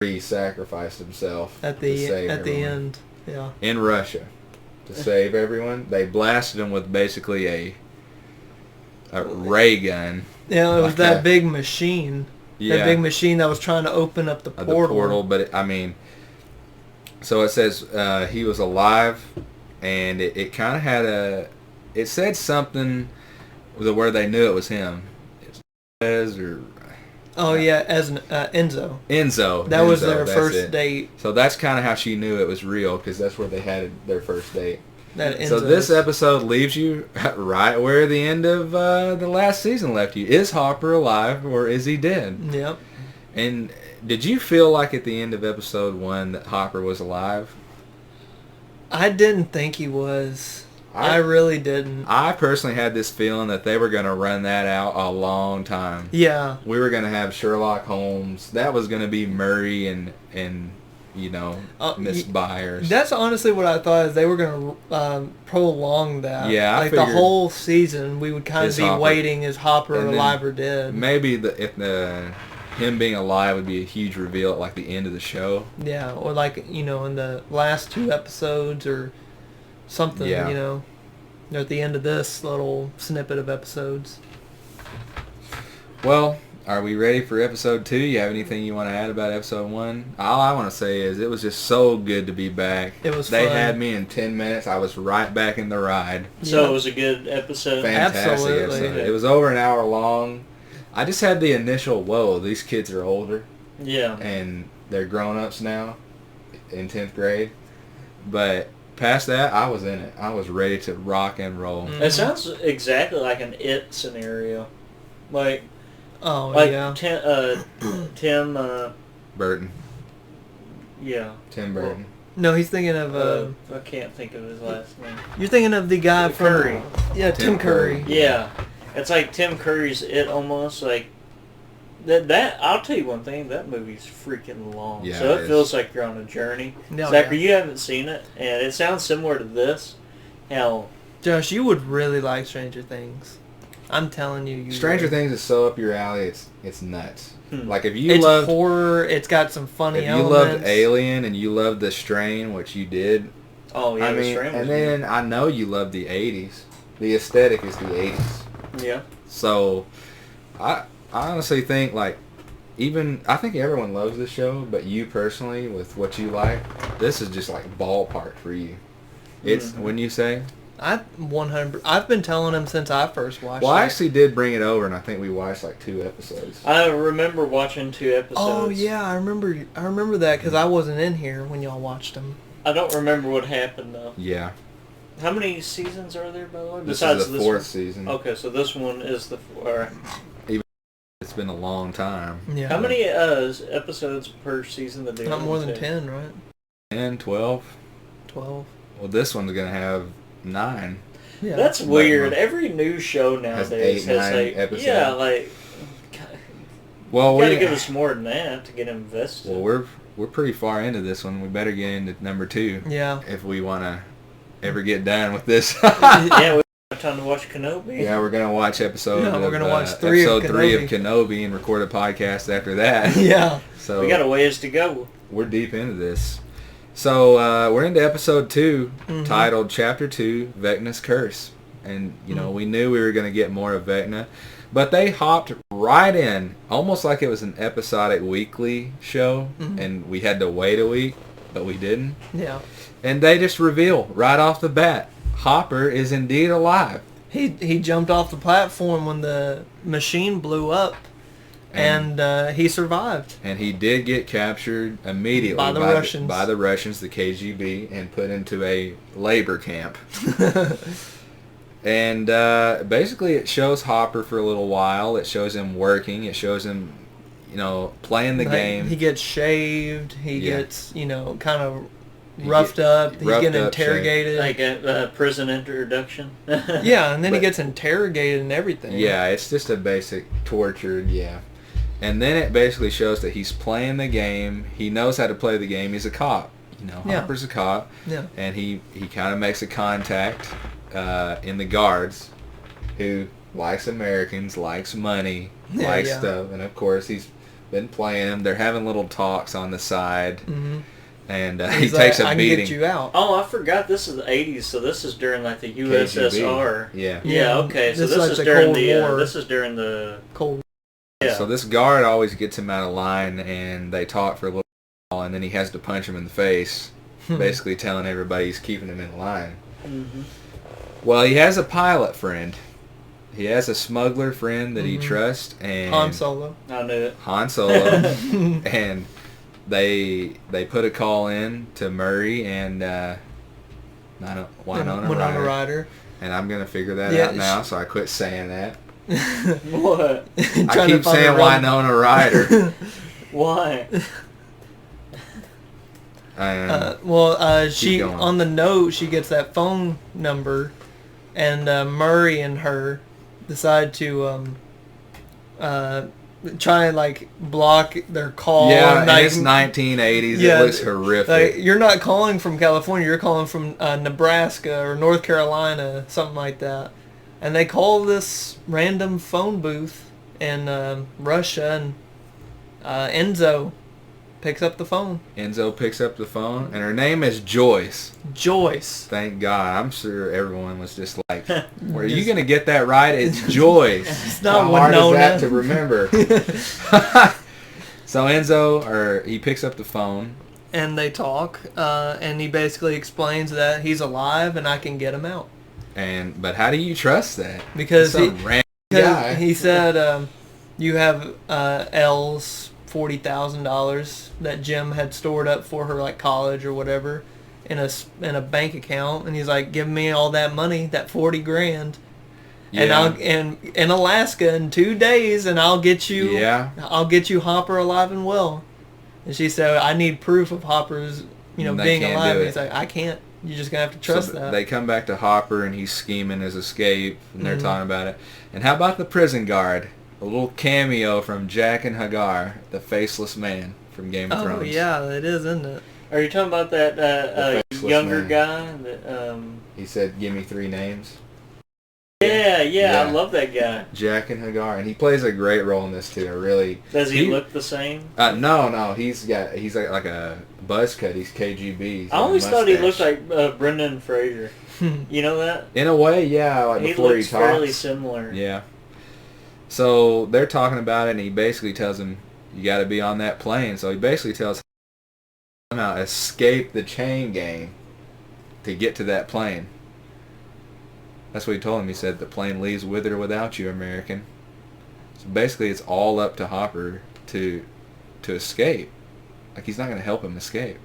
3, sacrificed himself at the everyone. end. Yeah. In Russia, to save everyone. They blasted him with basically a ray gun. Yeah, it was that big machine. Yeah. That big machine that was trying to open up the portal. So it says he was alive, and it kind of had it said something where they knew it was him. Oh yeah, as Enzo. Enzo. That was their first date. So that's kind of how she knew it was real, because that's where they had their first date. So this episode leaves you right where the end of the last season left you. Is Hopper alive, or is he dead? Yep. And did you feel like at the end of episode 1 that Hopper was alive? I didn't think he was. I really didn't. I personally had this feeling that they were going to run that out a long time. Yeah. We were going to have Sherlock Holmes. That was going to be Murray and Miss Byers. That's honestly what I thought, is they were going to prolong that. Yeah, like the whole season, we would kind of be waiting, is Hopper alive or dead? Maybe him being alive would be a huge reveal at like the end of the show. Yeah, or like in the last 2 episodes or something. Yeah. Or at the end of this little snippet of episodes. Well, are we ready for episode 2? You have anything you want to add about episode 1? All I want to say is it was just so good to be back. It was They fun. had me in 10 minutes. I was right back in the ride. So it was a good episode? Fantastic Absolutely. episode. It was over an hour long. I just had the initial, whoa, these kids are older. Yeah. And they're grown-ups now in 10th grade. But past that, I was in it. I was ready to rock and roll. Mm-hmm. It sounds exactly like an It scenario. Like yeah. Tim Burton. Yeah. Tim Burton. No, he's thinking of... I can't think of his last name. You're thinking of the guy from... Curry. Yeah, Tim Curry. Yeah. It's like Tim Curry's It almost. Like that I'll tell you one thing, that movie's freaking long. Yeah, so it feels like you're on a journey. No, Zachary, you haven't seen it, and it sounds similar to this. How Josh, you would really like Stranger Things. I'm telling you. Stranger Things is so up your alley, it's nuts. Like if you it's loved horror, it's got some funny if you elements. loved Alien and you loved The Strain, which you did. Oh yeah, The Strain. And then I know you love the 80s. The aesthetic is the 80s. Yeah. So I honestly think I think everyone loves this show, but you personally, with what you like, this is just like ballpark for you. It's when you say. I've been telling him since I first watched it. Well, I actually did bring it over, and I think we watched like 2 episodes. I remember watching 2 episodes. Oh yeah, I remember that because I wasn't in here when y'all watched them. I don't remember what happened though. Yeah. How many seasons are there, by the way? Besides this is the 4th season. Okay, so this one is the 4th. It's been a long time. Yeah. How many episodes per season that they Not more than 10, right? 10, 12. 12. Well, this one's going to have 9. Yeah. That's weird. Every new show nowadays has 8, 9 episodes. Yeah, like. Well, you gotta give us more than that to get invested. Well, we're pretty far into this one. We better get into number 2. Yeah. If we want to ever get done with this. Yeah, we have time to watch Kenobi. Yeah, we're gonna watch we're gonna watch episode 3 of Kenobi and record a podcast after that. Yeah. So we got a ways to go. We're deep into this. So we're into episode 2, titled Chapter 2, Vecna's Curse. And, we knew we were going to get more of Vecna. But they hopped right in, almost like it was an episodic weekly show, and we had to wait a week, but we didn't. Yeah. And they just reveal right off the bat, Hopper is indeed alive. He jumped off the platform when the machine blew up, and he survived. And he did get captured immediately by the Russians. By the Russians, the KGB, and put into a labor camp. And basically it shows Hopper for a little while. It shows him working. It shows him, playing the game. He gets shaved. He gets, kind of roughed up. He's getting interrogated. Like a prison introduction. Yeah, and then he gets interrogated and everything. Yeah, it's just a basic tortured, And then it basically shows that he's playing the game. He knows how to play the game. He's a cop. Hopper's a cop. Yeah. And he kind of makes a contact in the guards, who likes Americans, likes money, likes stuff. And of course, he's been playing them. They're having little talks on the side. Mm-hmm. And he takes a beating. I can get you out. Oh, I forgot this is the 80s, so this is during like the USSR. KGB. Yeah, okay. So this is during the Cold War. Yeah. So this guard always gets him out of line, and they talk for a little while, and then he has to punch him in the face, basically telling everybody he's keeping him in line. Mm-hmm. Well, he has a pilot friend. He has a smuggler friend that he trusts, and Han Solo. I knew it. Han Solo, and they put a call in to Murray and Winona Ryder. And I'm gonna figure that out now, so I quit saying that. What? I keep saying Winona Ryder. Why? She on the note she gets that phone number, and Murray and her decide to try and like block their call. Yeah, and it's 1980s. It looks horrific. Like, you're not calling from California. You're calling from Nebraska or North Carolina, something like that. And they call this random phone booth in Russia, and Enzo picks up the phone. Enzo picks up the phone, and her name is Joyce. Joyce. Thank God. I'm sure everyone was just like, "Were you going to get that right? It's Joyce." It's not How hard Winona. is that to remember? So he picks up the phone. And they talk, and he basically explains that he's alive and I can get him out. But how do you trust that? Because guy. he said you have L's $40,000 that Jim had stored up for her, like college or whatever, in a bank account, and he's like, "Give me all that money, that $40,000, and I'll in Alaska in 2 days, and I'll get you. Yeah. I'll get you Hopper alive and well." And she said, "I need proof of Hopper's, being alive." And he's like, "I can't. You're just gonna have to trust that." They come back to Hopper, and he's scheming his escape, and they're talking about it. And how about the prison guard? A little cameo from Jack and Hagar, the faceless man from Game of Thrones. Oh yeah, it is, isn't it? Are you talking about that younger guy? That, he said, "Give me 3 names." Yeah, I love that guy. Jack and Hagar, and he plays a great role in this too. Does he look the same? No, he's like a buzz cut. He's KGB. I always thought he looked like Brendan Fraser. You know that? In a way, yeah. Like he before looks he talks, fairly similar. Yeah. So they're talking about it, and he basically tells him, "You got to be on that plane." So he basically tells him somehow escape the chain gang to get to that plane. That's what he told him. He said, "The plane leaves with or without you, American." So basically, it's all up to Hopper to escape. Like, he's not going to help him escape.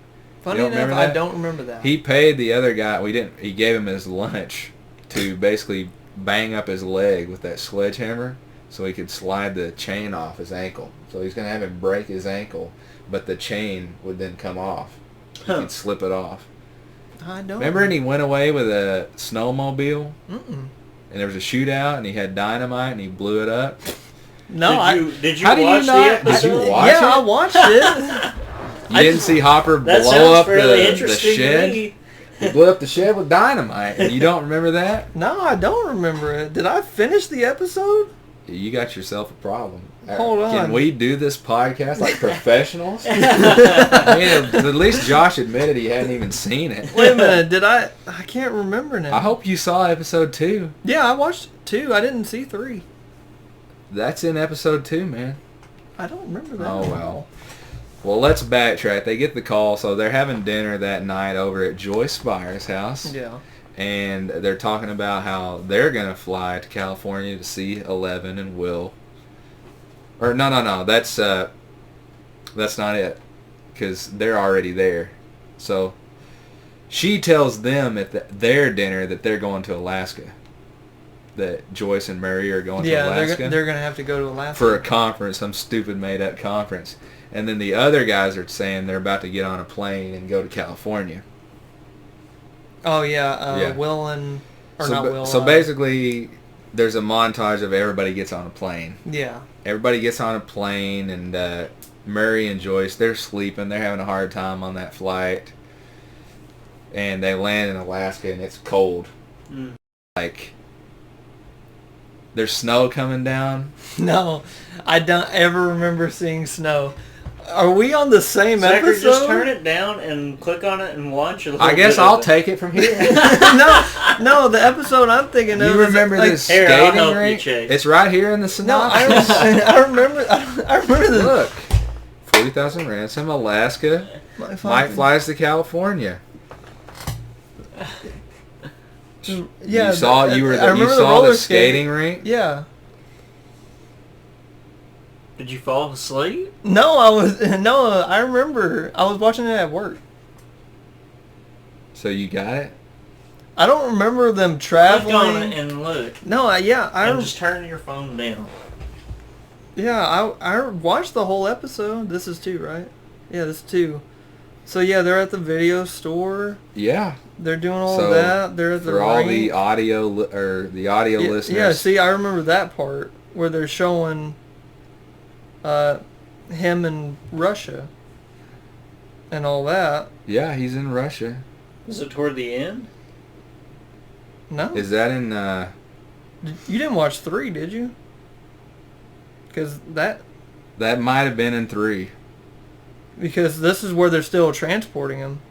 Funny enough, I don't remember that. He paid the other guy. He gave him his lunch to basically bang up his leg with that sledgehammer, so he could slide the chain off his ankle. So he's going to have him break his ankle, but the chain would then come off. He could slip it off. I don't. Remember, and he went away with a snowmobile? Mm-mm. And there was a shootout, and he had dynamite, and he blew it up? No, did you watch the episode? Did you watch it? I watched it. You didn't see Hopper blow up the shed? He blew up the shed with dynamite, and you don't remember that? No, I don't remember it. Did I finish the episode? You got yourself a problem. Hold on. Can we do this podcast like professionals? I mean, at least Josh admitted he hadn't even seen it. Wait a minute. I can't remember now. I hope you saw episode 2. Yeah, I watched 2. I didn't see 3. That's in episode 2, man. I don't remember that. Oh, well. Well, let's backtrack. They get the call, so they're having dinner that night over at Joyce Spire's house. Yeah. And they're talking about how they're going to fly to California to see Eleven and Will. Or, no. That's not it. Because they're already there. So, she tells them at their dinner that they're going to Alaska. That Joyce and Murray are going to Alaska. Yeah, they're going to have to go to Alaska. For a conference, some stupid made-up conference. And then the other guys are saying they're about to get on a plane and go to California. Oh, yeah. Will and... Or not Will. So basically, there's a montage of everybody gets on a plane. Yeah. Everybody gets on a plane, and Murray and Joyce, they're sleeping. They're having a hard time on that flight. And they land in Alaska, and it's cold. Mm. Like, there's snow coming down. No, I don't ever remember seeing snow. Are we on the same Zachary, episode? just turn it down and click on it and watch it. I guess I'll take it from here. no, the episode I'm thinking of. You remember like, this skating rink? It's right here in the synopsis. No, I remember. I remember this. Look, 40,000 ransom, Alaska. Mike flies to California. Yeah, you saw the skating rink. Yeah. Did you fall asleep? No, I remember. I was watching it at work. So you got it? I don't remember them traveling. Click on it and look. No, And just turn your phone down. Yeah, I watched the whole episode. This is 2, right? Yeah, this is 2. So yeah, they're at the video store. Yeah. They're doing all of that. They're at the for all rink. the audio listeners. Yeah, see, I remember that part where they're showing him in Russia and all that. Yeah, he's in Russia. Is it toward the end? No. Is that in... You didn't watch 3, did you? Because that might have been in 3. Because this is where they're still transporting him.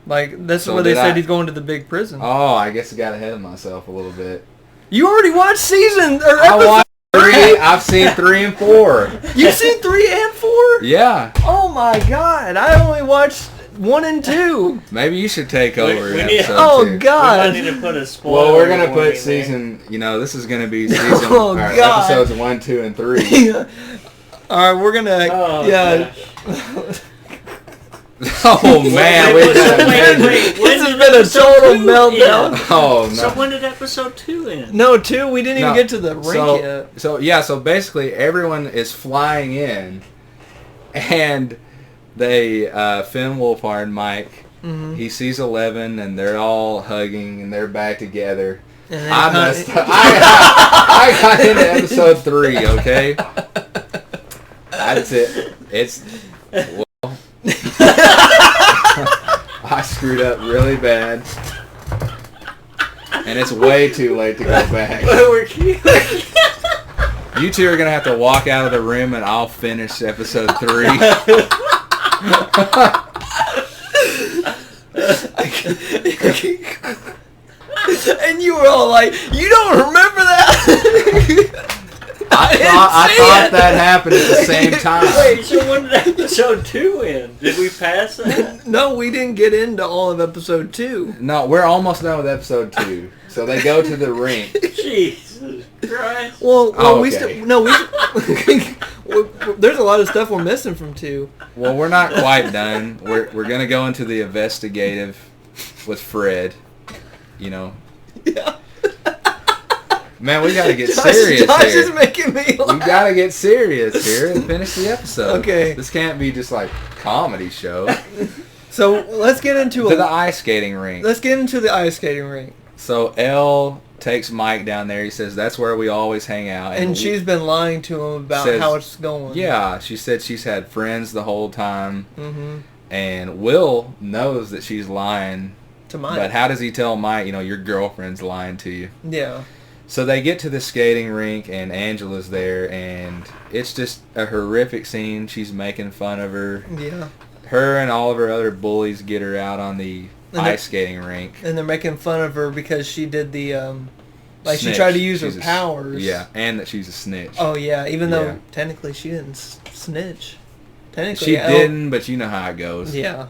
Like, this is where they said he's going to the big prison. Oh, I guess I got ahead of myself a little bit. You already watched season or I episode watched 3. I've seen 3 and 4. You've seen 3 and 4? Yeah. Oh my god! I only watched 1 and 2. Maybe you should take over we in need- episode Oh 2. god! We might need to put a spoiler. Well, we're gonna warning put season. This is gonna be season. Oh, God. Episodes 1, 2, and 3. All right, we're gonna. Oh, yeah. gosh. Oh man, Wait, we got wait. This has been a total meltdown. Oh no. So when did episode 2 end? No, 2. We didn't even No. get to the rink yet. So basically everyone is flying in, and they Finn Wolfhard and Mike. Mm-hmm. He sees 11, and they're all hugging, and they're back together. And then I messed up. I got into episode 3. Okay, that's it. It's well, I screwed up really bad, and it's way too late to go back. We're cute. You two are gonna have to walk out of the room, and I'll finish episode 3. And you were all like, "You don't remember that?" I thought that happened at the same time. Wait, so when did episode 2 end? Did we pass that? No, we didn't get into all of episode 2. No, we're almost done with episode 2. So they go to the rink. Jesus Christ. Well, Oh, we okay. still there's a lot of stuff we're missing from 2. Well, we're not quite done. We're gonna go into the investigative with Fred. Yeah. Man, we gotta get serious Josh here. is making me laugh. We gotta get serious here and finish the episode. Okay. This can't be just like comedy show. So let's get into To the ice skating rink. Let's get into the ice skating rink. So Elle takes Mike down there. He says that's where we always hang out. And she's been lying to him about says- how it's going. Yeah, she said she's had friends the whole time. Mm-hmm. And Will knows that she's lying. To Mike. But how does he tell Mike, your girlfriend's lying to you? Yeah. So they get to the skating rink, and Angela's there, and it's just a horrific scene. She's making fun of her. Yeah. Her and all of her other bullies get her out on the ice skating rink. And they're making fun of her because she did the Like, snitch. she tried to use She's her powers. Yeah, and that she's a snitch. Oh, yeah, even though Yeah. technically she didn't snitch. Technically, She didn't, but you know how it goes. Yeah.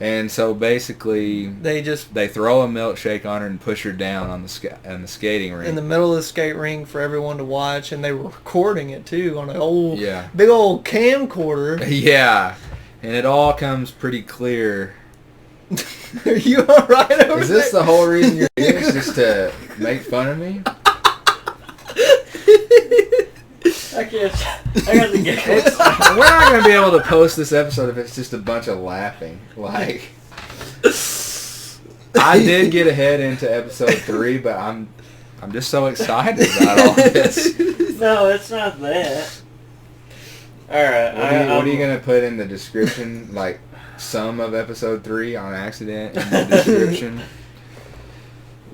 And so basically, They throw a milkshake on her and push her down on the skating rink. in the middle of the skate rink for everyone to watch, and they were recording it too on an big old camcorder. Yeah, and it all comes pretty clear. Are you all right over there? Is this the whole reason you're here? Is just to make fun of me? I guess I got the giggles. We're not going to be able to post this episode if it's just a bunch of laughing. Like, I did get ahead into episode 3, but I'm just so excited about all this. No, it's not that. All right. What are you going to put in the description? Like, some of episode 3 on accident in the description?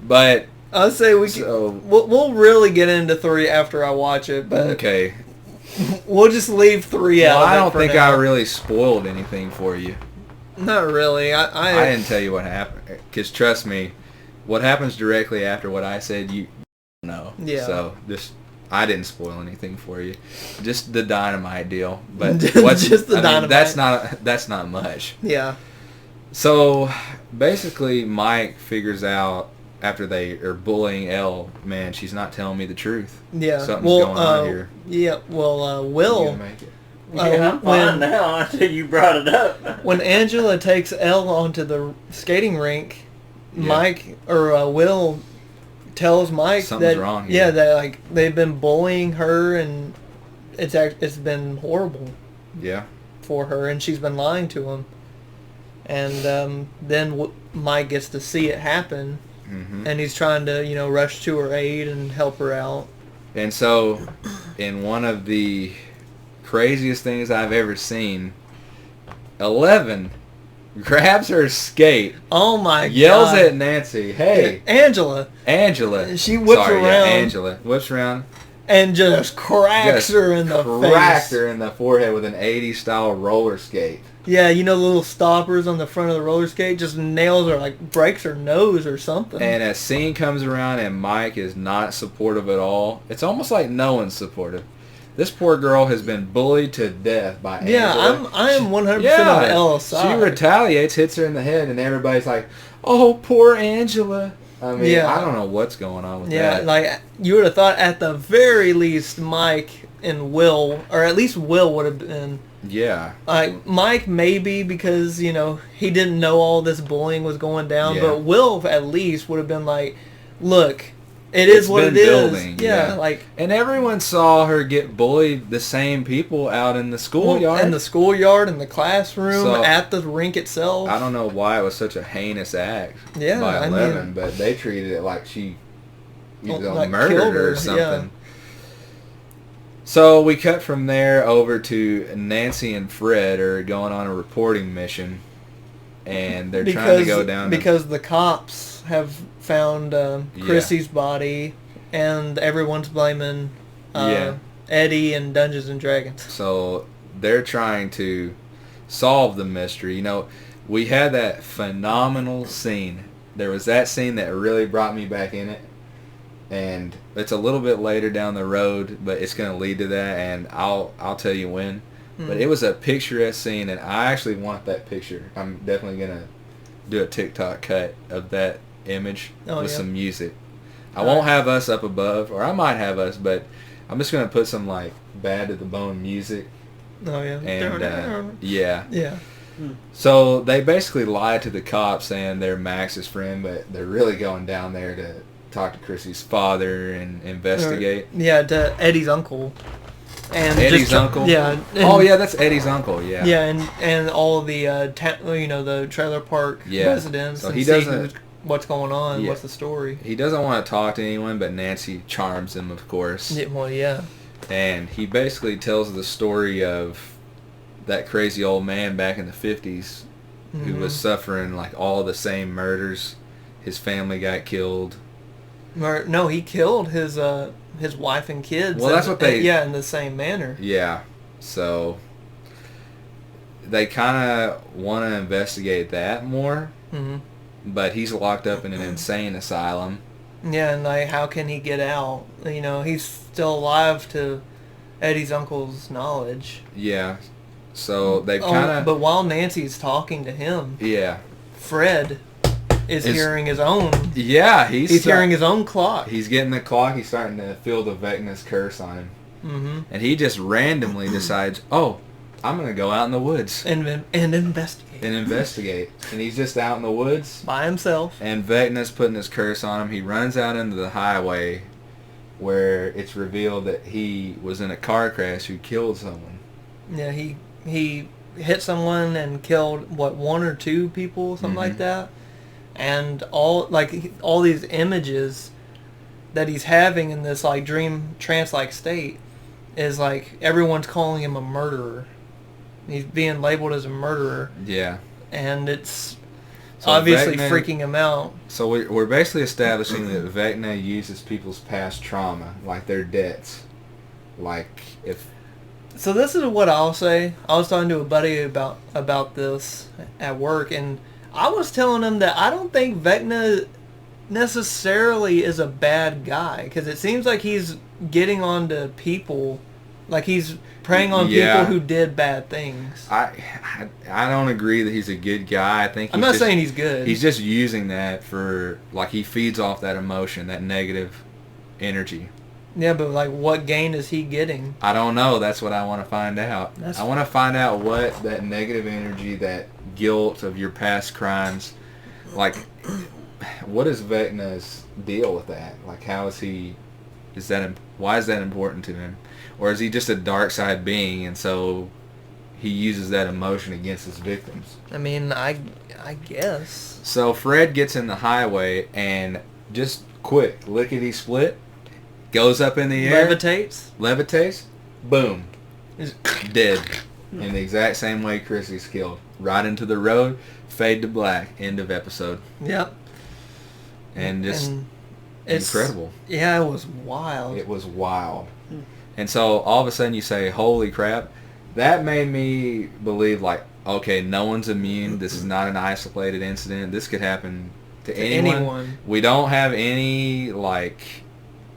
But I'll say we'll really get into 3 after I watch it, but okay. We'll just leave 3 out. Well, of it I don't for think now. I really spoiled anything for you. Not really. I didn't tell you what happened, because trust me, what happens directly after what I said, you know. Yeah. So I didn't spoil anything for you. Just the dynamite deal, but Just the dynamite. That's not much. Yeah. So basically, Mike figures out after they are bullying Elle, man, she's not telling me the truth. Yeah. Something's going on here. Yeah. Well, You Will. gonna make it? Yeah, I'm fine now until you brought it up. When Angela takes Elle onto the skating rink, Yeah. Will tells Mike Something's that wrong here. that they've been bullying her and it's been horrible Yeah. for her and she's been lying to him. And then Mike gets to see it happen, and he's trying to rush to her aid and help her out. And so, in one of the craziest things I've ever seen, 11 grabs her skate, Oh my yells God. at Nancy, "Hey, Angela, Angela!" She whips Sorry, around. Yeah, Angela whips around, and just cracks her in the cracked face. her in the forehead with an '80s style roller skate. Yeah, the little stoppers on the front of the roller skate, just nails her, like breaks her nose or something. And a scene comes around, and Mike is not supportive at all. It's almost like no one's supportive. This poor girl has been bullied to death by Angela. I am 100% on Ella's side. She retaliates, hits her in the head, and everybody's like, "Oh, poor Angela." I mean, I don't know what's going on with that. Yeah, like you would have thought at the very least Mike and Will, or at least Will would have been. Yeah. Like Mike maybe because he didn't know all this bullying was going down, Yeah. but Will at least would have been like, "Look, it's what been it building, is." Yeah, yeah. like. And everyone saw her get bullied, the same people out in the schoolyard. In the schoolyard, in the classroom, So, at the rink itself. I don't know why it was such a heinous act Yeah, by I 11, mean- but they treated it like she Like murdered killed her her, or something. yeah. So we cut from there over to Nancy and Fred are going on a reporting mission, and they're trying to go down because the cops have found Chrissy's body, and everyone's blaming Eddie and Dungeons and Dragons. So they're trying to solve the mystery. We had that phenomenal scene. There was that scene that really brought me back in it. And it's a little bit later down the road, but it's going to lead to that, and I'll tell you when. But it was a picturesque scene, and I actually want that picture. I'm definitely going to do a TikTok cut of that image with some music. I won't have us up above, or I might have us, but I'm just going to put some like Bad to the Bone music. Oh yeah. And yeah. Yeah. So they basically lied to the cops saying they're Max's friend, but they're really going down there to talk to Chrissy's father and investigate. Yeah, to Eddie's uncle. And Eddie's uncle? Yeah. Oh yeah, that's Eddie's uncle. Yeah. Yeah, and all of the the trailer park residents. So and he see doesn't. what's going on? Yeah. What's the story? He doesn't want to talk to anyone, but Nancy charms him, of course. Yeah, well, yeah. And he basically tells the story of that crazy old man back in the 50s who was suffering like all the same murders. His family got killed. No, he killed his wife and kids. Well, that's what they... Yeah, in the same manner. Yeah. So they kind of want to investigate that more. Mm-hmm. But he's locked up in an insane asylum. Yeah, and like, how can he get out? You know, he's still alive to Eddie's uncle's knowledge. Yeah. So they've kind of... But while Nancy's talking to him, Yeah. Fred is hearing his own... Yeah, he's hearing his own clock. He's getting the clock. He's starting to feel the Vecna's curse on him. Mm-hmm. And he just randomly decides, oh, I'm going to go out in the woods. And investigate. And he's just out in the woods. By himself. And Vecna's putting his curse on him. He runs out into the highway where it's revealed that he was in a car crash who killed someone. Yeah, he hit someone and killed, what, 1 or 2 people, something like that. And all these images that he's having in this like dream trance-like state is like everyone's calling him a murderer. He's being labeled as a murderer. Yeah. And it's obviously freaking him out. So we're basically establishing that Vecna uses people's past trauma, like their debts. Like if... So this is what I'll say. I was talking to a buddy about this at work, and I was telling him that I don't think Vecna necessarily is a bad guy, because it seems like he's getting onto people, like he's preying on people who did bad things. I don't agree that he's a good guy. I think I'm not saying he's good. He's just using that for, like, he feeds off that emotion, that negative energy. Yeah, but like, what gain is he getting? I don't know. That's what I want to find out. I want to find out what that negative energy, that guilt of your past crimes, like, what is Vecna's deal with that? Like, how is he? Why is that important to him? Or is he just a dark side being, and so he uses that emotion against his victims? I mean, I guess. So Fred gets in the highway and just quick, lickety-split, goes up in the air. Levitates. Boom. Dead. In the exact same way Chrissy's killed. Right into the road, fade to black, end of episode. Yep. And just incredible. Yeah, it was wild. It was wild. And so all of a sudden you say, holy crap. That made me believe, like, okay, no one's immune. This is not an isolated incident. This could happen to anyone. We don't have any, like...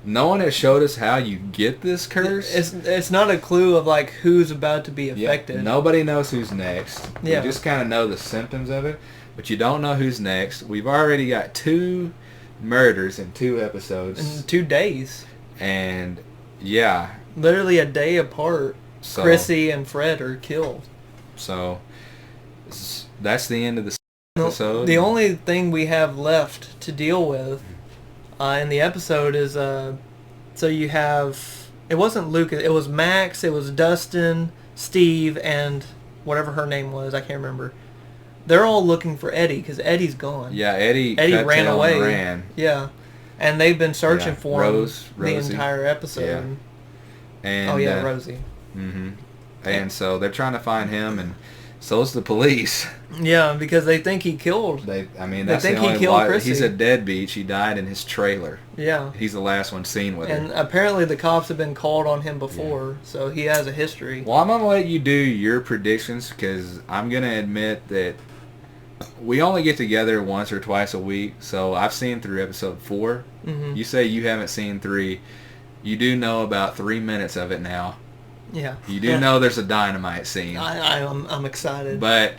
No one has showed us how you get this curse. It's not a clue of like who's about to be affected. Yeah, nobody knows who's next. Yeah. You just kind of know the symptoms of it, but you don't know who's next. We've already got 2 murders in 2 episodes. In 2 days. And, yeah. Literally a day apart, so, Chrissy and Fred are killed. So, that's the end of the episode. The only thing we have left to deal with in the episode is, so you have, it wasn't Lucas, it was Max, it was Dustin, Steve, and whatever her name was, I can't remember. They're all looking for Eddie, because Eddie's gone. Yeah, Eddie ran away. And ran. Yeah. And they've been searching for Rosie. the entire episode. Yeah. And, Rosie. Mm-hmm. And so they're trying to find him, and so's the police. Yeah, because they think he killed. That's they think he killed Chrissy. He's a deadbeat. She died in his trailer. Yeah. He's the last one seen with her. And apparently the cops have been called on him before, so he has a history. Well, I'm going to let you do your predictions, because I'm going to admit that we only get together once or twice a week, so I've seen through episode 4. Mm-hmm. You say you haven't seen 3. You do know about 3 minutes of it now. Yeah. You do know there's a dynamite scene. I'm excited. But,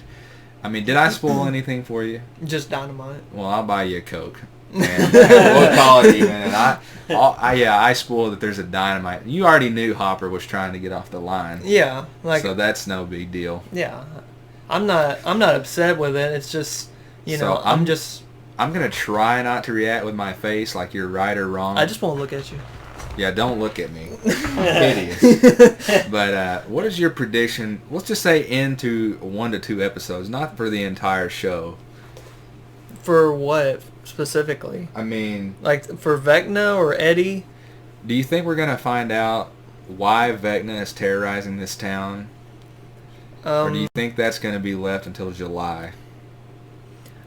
I mean, did I spoil anything for you? Just dynamite. Well, I'll buy you a Coke. And we'll call it even. And I spoiled that there's a dynamite. You already knew Hopper was trying to get off the line. Yeah. So that's no big deal. Yeah. I'm not upset with it. It's just, I'm going to try not to react with my face like you're right or wrong. I just won't look at you. Yeah, don't look at me. Hideous. But what is your prediction? Let's just say into 1 to 2 episodes, not for the entire show. For what specifically? I mean... Like for Vecna or Eddie? Do you think we're going to find out why Vecna is terrorizing this town? Or do you think that's going to be left until July?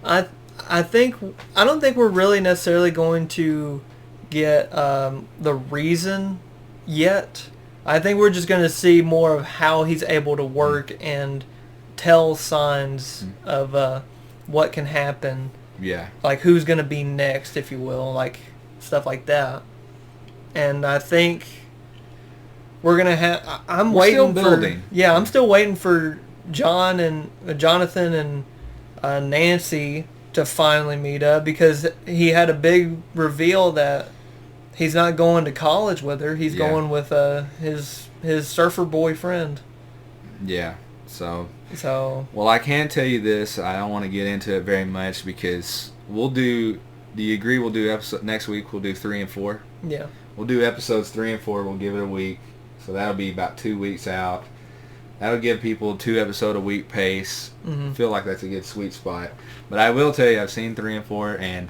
I don't think we're really necessarily going to get the reason yet. I think we're just going to see more of how he's able to work and tell signs of what can happen. Yeah. Like who's going to be next, if you will. Like stuff like that. And I think we're gonna have. I'm We're still waiting building. Yeah, I'm still waiting for Jonathan and Nancy to finally meet up, because he had a big reveal that he's not going to college with her. He's going with his surfer boyfriend. Yeah. So. Well, I can tell you this. I don't want to get into it very much because we'll do. Do you agree? We'll do episode next week. We'll do 3 and 4. Yeah. We'll do episodes 3 and 4. We'll give it a week, so that'll be about 2 weeks out. That'll give people 2 episode a week pace. I feel like that's a good sweet spot. But I will tell you, I've seen 3 and 4, and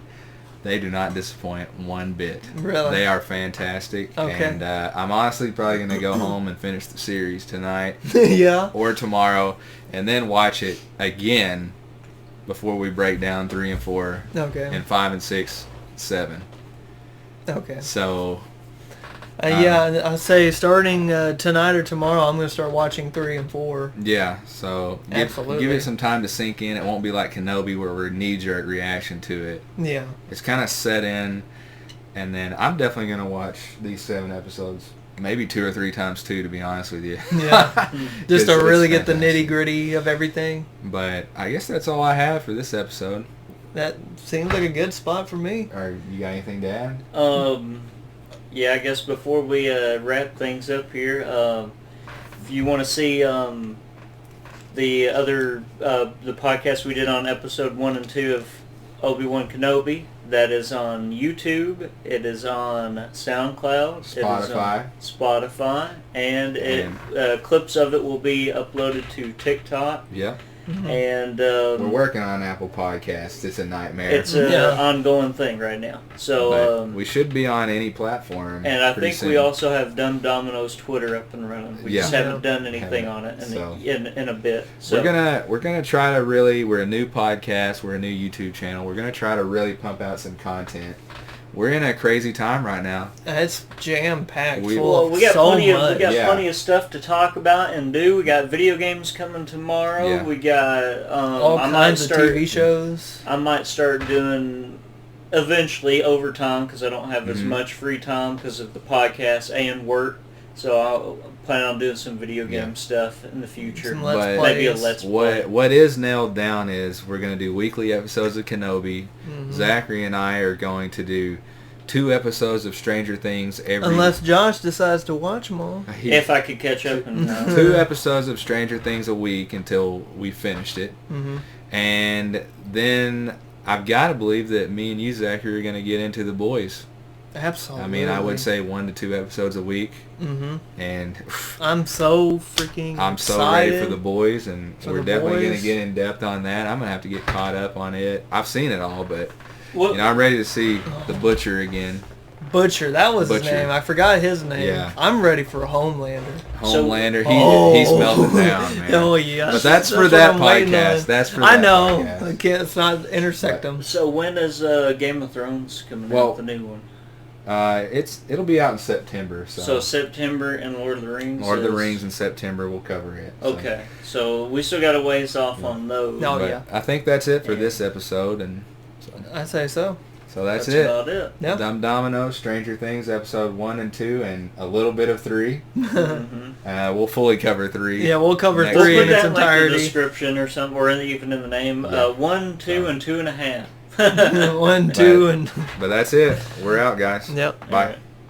they do not disappoint one bit. Really? They are fantastic. Okay. And I'm honestly probably going to go home and finish the series tonight Yeah. or tomorrow, and then watch it again before we break down 3 and 4 Okay. and 5 and 6, 7. Okay. So... yeah, I say starting tonight or tomorrow, I'm going to start watching 3 and 4. Yeah, so Absolutely. give it some time to sink in. It won't be like Kenobi where we're knee-jerk reaction to it. Yeah. It's kind of set in, and then I'm definitely going to watch these 7 episodes, maybe 2 or 3 times too, to be honest with you. Yeah. Just to It's really get the fantastic. nitty-gritty of everything. But I guess that's all I have for this episode. That seems like a good spot for me. Or you got anything to add? Yeah, I guess before we wrap things up here, if you want to see the other the podcast we did on episode 1 and 2 of Obi-Wan Kenobi, that is on YouTube. It is on SoundCloud. Spotify. It is on Spotify, and clips of it will be uploaded to TikTok. Yeah. And We're working on Apple Podcasts. It's a nightmare. it's an ongoing thing right now. So But we should be on any platform. and I pretty think soon. we also have Dumb Dominos Twitter up and running. We just Yeah. haven't done anything on it in a bit. So We're gonna try to really. We're a new podcast. We're a new YouTube channel. We're gonna try to really pump out some content. We're in a crazy time right now. It's jam-packed We- full well, of we got so plenty much. of Yeah. plenty of stuff to talk about and do. We got video games coming tomorrow. Yeah. We got All I might kinds of start TV shows. I might start doing eventually overtime because I don't have as much free time because of the podcast and work. So I'll plan on doing some video game stuff in the future. Some Let's But Plays. Maybe a Let's Play. What is nailed down is we're gonna do weekly episodes of Kenobi. Zachary and I are going to do 2 episodes of Stranger Things every. Unless Josh decides to watch them all. If I could catch up in time. 2 episodes of Stranger Things a week until we finished it. And then I've got to believe that me and you, Zachary, are going to get into The Boys. Absolutely. I mean, I would say 1 to 2 episodes a week. And I'm so freaking I'm so excited. ready for The Boys, and For we're The definitely going Boys. to get in depth on that. I'm going to have to get caught up on it. I've seen it all, but What, I'm ready to see The Butcher again. Butcher, that was his Butcher. name. I forgot his name. Yeah. I'm ready for Homelander. Homelander, Oh. he smelled it down, man. Oh yeah. But that's for what that I'm waiting podcast. on. That's for I that know. podcast. I can't. It's not intersect them. so when is Game of Thrones coming Well, out, the new one? It'll be out in September. So September and Lord of the Rings. Lord of the is- Rings in September. We'll cover it. so. Okay, so we still got a ways off on those. No. But yeah. I think that's it for this episode, and I say so. so that's That's it. about it. Yeah. Dumb Dominos, Stranger Things, episode 1 and 2, and a little bit of 3. We'll fully cover 3. Yeah, we'll cover Next 3 We'll in put its that in like the entirety. description or something, or even in the name. Yeah. 1, 2, and 2.5. 1, 2, and But that's it. We're out, guys. yep. Bye. All right.